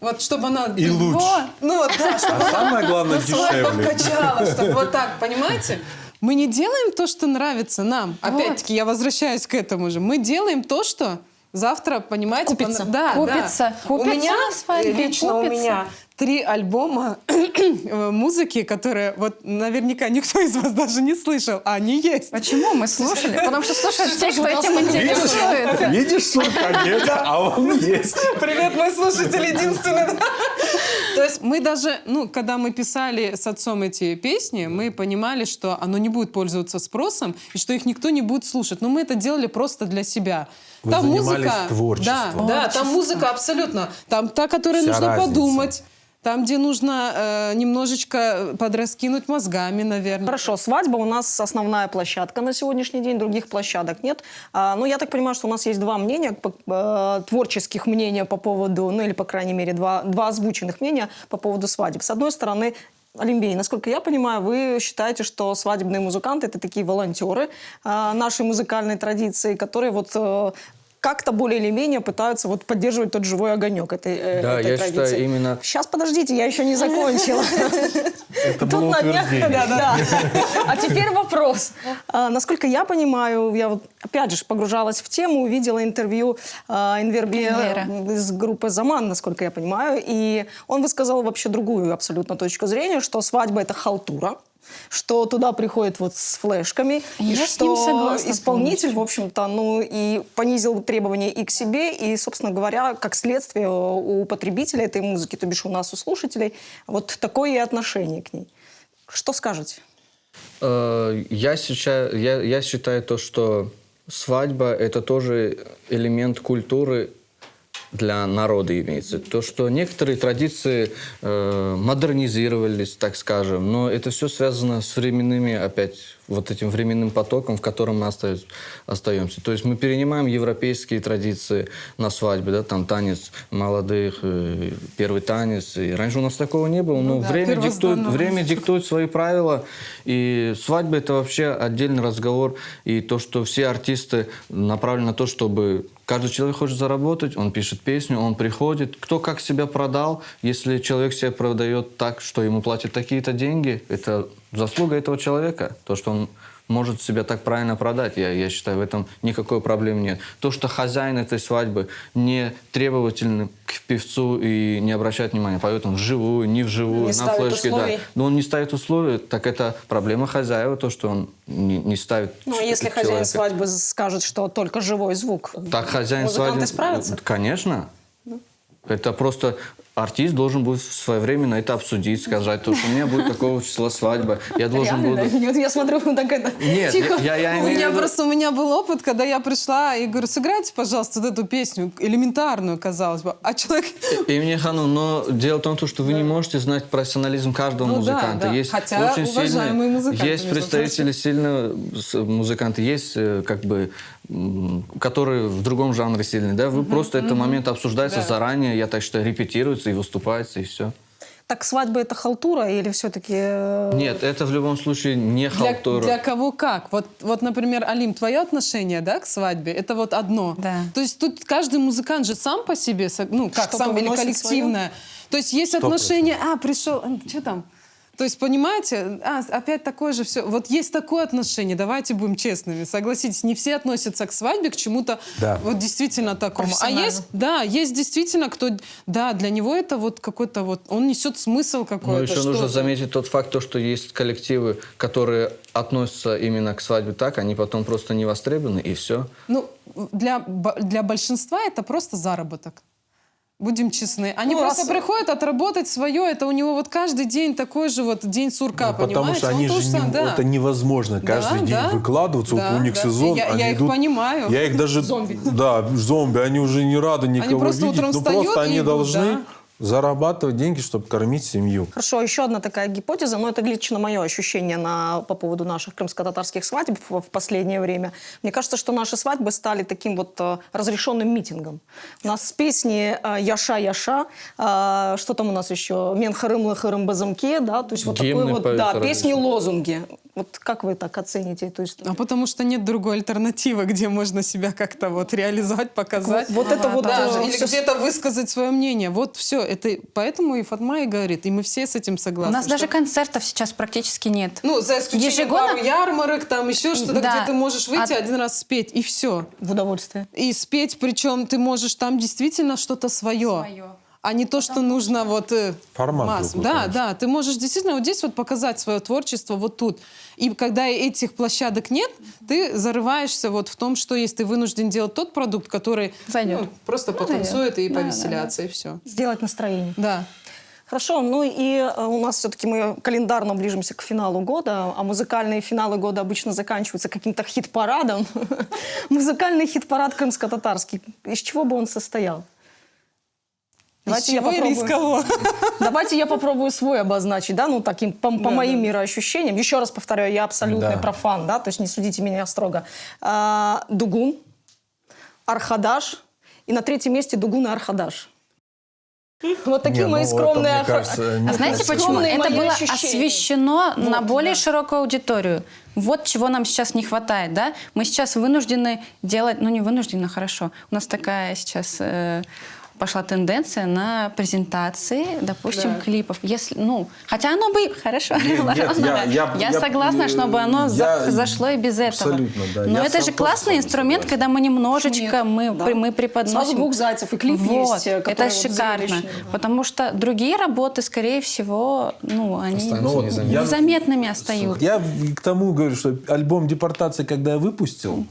Вот, чтобы она... И лучше. Вот. Ну, вот, да, чтобы самое главное, дешевле. Качала, чтобы вот так, понимаете? Мы не делаем то, что нравится нам. Опять-таки, я возвращаюсь к этому же. Мы делаем то, что завтра, понимаете... Купится. Купится. У меня, лично у меня 3 альбома музыки, которые вот наверняка никто из вас даже не слышал, а они есть. Почему мы слушали? Потому что слушают те, кто этим интересует. Видишь, сумка нет, а он есть. Привет, мой слушатель единственный. То есть мы даже, когда мы писали с отцом эти песни, мы понимали, что оно не будет пользоваться спросом и что их никто не будет слушать. Но мы это делали просто для себя. Вы там занимались музыка, творчеством. Да, там музыка абсолютно. Там та, которая Вся нужно разница. подумать. Там, где нужно немножечко подраскинуть мозгами, наверное. Хорошо, свадьба у нас основная площадка на сегодняшний день, других площадок нет. Но я так понимаю, что у нас есть два мнения, творческих мнения по поводу, или, по крайней мере, два озвученных мнения по поводу свадеб. С одной стороны, Алимбей, насколько я понимаю, вы считаете, что свадебные музыканты – это такие волонтеры нашей музыкальной традиции, которые как-то более или менее пытаются поддерживать тот живой огонек этой я традиции. считаю, именно... Сейчас, подождите, я еще не закончила. Это было утверждение. Да. А теперь вопрос. Насколько я понимаю, я опять же погружалась в тему, увидела интервью Энвера из группы «Заман», насколько я понимаю, и он высказал вообще другую абсолютно точку зрения, что свадьба – это халтура, что туда приходят с флешками, и с ним что согласна исполнитель, в общем-то, и понизил требования и к себе, и, собственно говоря, как следствие у потребителя этой музыки, то бишь у нас, у слушателей, вот такое и отношение к ней. Что скажете? Я считаю то, что свадьба – это тоже элемент культуры для народа имеется. То, что некоторые традиции модернизировались, так скажем, но это все связано с временными, опять, этим временным потоком, в котором мы остаемся. То есть мы перенимаем европейские традиции на свадьбе, да, там танец молодых, первый танец. И раньше у нас такого не было, но время диктует свои правила, и свадьба – это вообще отдельный разговор, и то, что все артисты направлены на то, чтобы каждый человек хочет заработать, он пишет песню, он приходит. Кто как себя продал, если человек себя продает так, что ему платят такие-то деньги, это заслуга этого человека, то, что он может себя так правильно продать. Я считаю, в этом никакой проблемы нет. То, что хозяин этой свадьбы не требовательный к певцу и не обращает внимания, поет он вживую, не вживую, на флешке. Да. Но он не ставит условий, так это проблема хозяева, то, что он не ставит если человека. хозяин свадьбы скажет, что только живой звук, так хозяин музыканты свадьбы... справятся? Конечно. Это просто артист должен будет своевременно это обсудить, сказать, то, что у меня будет такого числа свадьба. Я должен Реально? буду... Нет, я смотрю, так это Нет, тихо. я имею в виду- У меня был опыт, когда я пришла и говорю, сыграйте, пожалуйста, вот эту песню, элементарную, казалось бы. А человек... Имени Ханум, но дело в том, что вы не можете знать профессионализм каждого Ну да, музыканта. да. Есть Хотя очень уважаемые музыканты, есть между представители сильного музыканта, есть как бы которые в другом жанре сильные, да? Вы просто этот момент обсуждаете заранее, я так считаю, репетируется и выступается и все. Так свадьба это халтура или все-таки... Нет, это в любом случае не халтура. Для кого как. Вот, например, Алим, твое отношение, да, к свадьбе, это вот одно. Да. То есть тут каждый музыкант же сам по себе, ну, как Что-то сам или выносит коллективное. То есть есть отношение, пришел, что там? То есть, понимаете, опять такое же все. Вот есть такое отношение, давайте будем честными. Согласитесь, не все относятся к свадьбе, к чему-то вот действительно такому. А есть, есть действительно, кто, для него это вот какой-то вот, он несет смысл какой-то. Но еще нужно что-то. заметить тот факт, что есть коллективы, которые относятся именно к свадьбе так, они потом просто не востребованы, и все. Ну, для большинства это просто заработок. Будем честны. Они Ну, просто раз- приходят отработать свое. Это у него вот каждый день такой же вот день сурка, Потому понимаете? что Он они тоже же сам, да. это невозможно каждый день да. выкладываться. Да, вот у них да. сезон, Я они их идут. понимаю. Я их даже да, зомби, они уже не рады никого просто видеть, утром но встают просто и они идут, должны да. зарабатывать деньги, чтобы кормить семью. Хорошо, еще одна такая гипотеза, но это лично мое ощущение по поводу наших крымско-татарских свадеб в последнее время. Мне кажется, что наши свадьбы стали таким вот разрешенным митингом. У нас с песни «Яша-Яша», что там у нас еще? «Мен харымлы харым базамке», да, то есть вот такой Гимны вот, поют да, различные. песни-лозунги. Вот как вы так оцените эту историю? А потому что нет другой альтернативы, где можно себя как-то вот реализовать, показать. Вот это вот Даже, или всё где-то высказать свое мнение. Вот все. Это поэтому и Фатма и говорит, и мы все с этим согласны. У нас даже что- концертов сейчас практически нет. Ну, за исключением ежегодно- пару ярмарок, там еще что-то, Да. где ты можешь выйти один раз спеть, и все. В удовольствие. И спеть, причем ты можешь там действительно что-то свое. А не то, что нужно вот Формат массам. другой, Да, конечно. да, ты можешь действительно вот здесь вот показать свое творчество вот тут. И когда этих площадок нет, ты зарываешься вот в том, что есть, ты вынужден делать тот продукт, который Зайдет. просто потанцует и Да, повеселятся, и все. Сделать настроение. Да. Хорошо, ну и у нас все-таки мы календарно ближимся к финалу года, а музыкальные финалы года обычно заканчиваются каким-то хит-парадом. Музыкальный хит-парад крымско-татарский. Из чего бы он состоял? Из чего или из кого? Давайте я попробую свой обозначить, да, ну таким по моим мироощущениям. Еще раз повторяю, я абсолютный Да. профан, да, то есть не судите меня строго. Дугун, Архадаш и на третьем месте Дугун и Архадаш. Вот такие Не, мои ну, это, скромные мне кажется, А знаете почему? скромные Это мои было ощущения. освещено на Вот, более да. широкую аудиторию. Вот чего нам сейчас не хватает, да? Мы сейчас вынуждены делать, ну не вынуждены, хорошо. У нас такая сейчас пошла тенденция на презентации, допустим, Да. клипов. Если, ну, хотя оно бы хорошо. Нет, Я согласна, чтобы оно зашло и без этого. абсолютно, да. Но Я это сам же тоже классный с вами инструмент, согласен. когда мы немножечко, мы Сразу преподносим. двух зайцев и клип Вот, есть. это который вот шикарно. зрелищный. Потому что другие работы, скорее всего, ну, они Останутся Ну, незаметными. я- незаметными остаются. Я к тому говорю, что альбом «Депортация», когда я выпустил,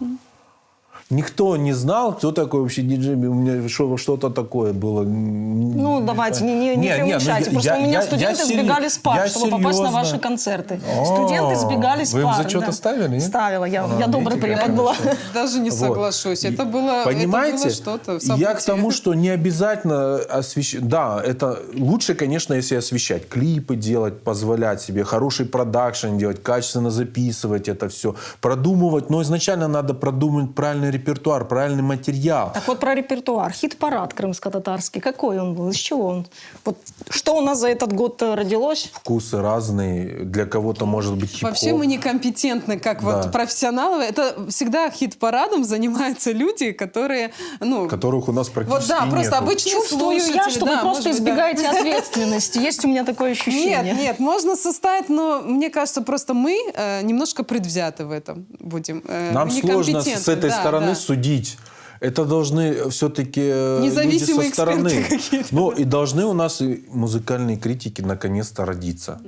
никто не знал, кто такой вообще диджей. У меня что-то такое было. Ну, давайте, не преуменьшайте. Просто у меня студенты сбегали с пар, чтобы попасть на ваши концерты. Студенты сбегали с Вы им пар. зачеты да. ставили, нет? Ставила. Я добрый видите, препод как была. Даже не Вот. соглашусь. Это было, Понимаете, это было что-то в я к событии. тому, что не обязательно освещать. Да, это лучше, конечно, если освещать. Клипы делать, позволять себе, хороший продакшн делать, качественно записывать это все, продумывать. Но изначально надо продумать правильный репертуар, правильный материал. Так вот про репертуар. Хит-парад крымско-татарский. Какой он был? Из чего он? Вот что у нас за этот год родилось? Вкусы разные. Для кого-то может быть хип-хоп. Вообще мы некомпетентны, как Да. вот профессионалы. Это всегда хит-парадом занимаются люди, которые, ну... которых у нас Вот практически да, просто нету. обычные Чувствую я, слушатели, что да, вы просто может быть, да. избегаете ответственности. Есть у меня такое ощущение. Нет, нет, можно составить, но мне кажется, просто мы немножко предвзяты в этом будем. Нам Мы сложно некомпетентны, с этой да, стороны да. судить. Это должны все-таки люди Независимые со стороны. эксперты какие-то. Ну и должны у нас и музыкальные критики наконец-то родиться.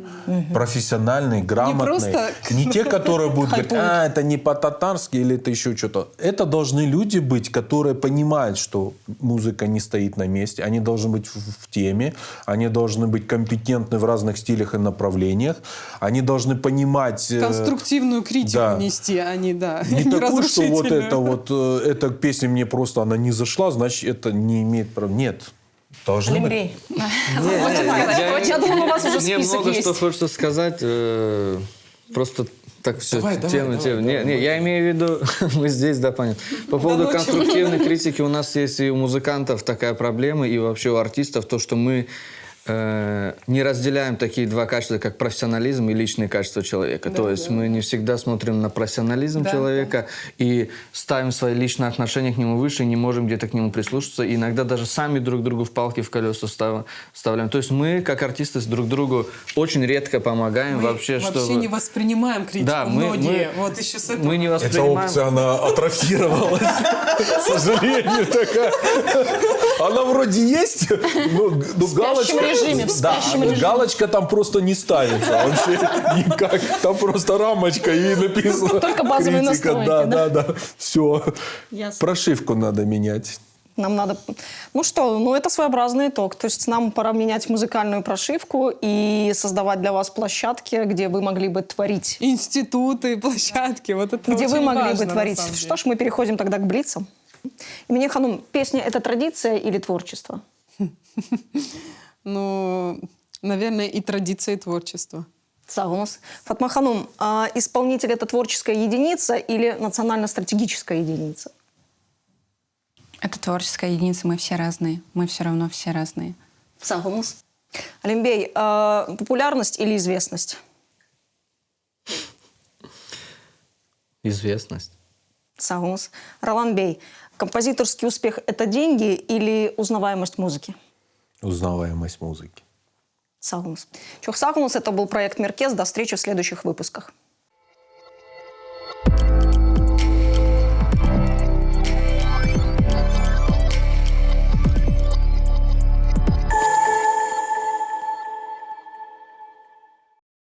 Профессиональные, грамотные. просто- Не те, которые будут говорить, Хайпуют. это не по-татарски или это еще что-то. Это должны люди быть, которые понимают, что музыка не стоит на месте. Они должны быть в теме. Они должны быть компетентны в разных стилях и направлениях. Они должны понимать... Конструктивную критику да. нести, а не, да, Не такую, что вот разрушительную. эта песня мне просто, она не зашла, значит, это не имеет права. Нет. Должны быть. Алимбей. Я думала, у вас уже Мне список много что есть. хочется сказать. Просто так все, Давай, тема. давай. Не, я имею в виду, мы здесь, да, понятно. По поводу конструктивной критики у нас есть и у музыкантов такая проблема, и вообще у артистов, то, что мы не разделяем такие два качества, как профессионализм и личные качества человека. То есть мы не всегда смотрим на профессионализм человека и ставим свои личные отношения к нему выше, и не можем где-то к нему прислушаться. И иногда даже сами друг другу в палки в колеса вставляем. То есть мы, как артисты, друг другу очень редко помогаем Мы вообще, вообще не воспринимаем критику. Да, многие. Вот еще с этого. мы не Эта воспринимаем... опция, она атрофировалась. К сожалению, такая. Она вроде есть, но галочка... режиме, в Да, спящем режиме. галочка там просто не ставится вообще никак. Там просто рамочка и написано Только базовые критика. настройки, Да. Все. Ясно. Прошивку надо менять. Нам надо... Ну что, это своеобразный итог. То есть нам пора менять музыкальную прошивку и создавать для вас площадки, где вы могли бы творить. Институты, площадки. Вот это Где вы очень могли важно, бы на творить. самом Что деле. ж, мы переходим тогда к блицам. Имени Ханум, песня – это традиция или творчество? Ну, наверное, и традиция, и творчество. Сагунус. Фатма Ханум, исполнитель – это творческая единица или национально-стратегическая единица? Это творческая единица, мы все разные. Мы все равно все разные. Сагунус. Алимбей, популярность или известность? Известность. Сагунус. Роланбей, композиторский успех – это деньги или узнаваемость музыки? Узнаваемость музыки. Сагунус. Чох Сагунус, это был проект Меркез. До встречи в следующих выпусках.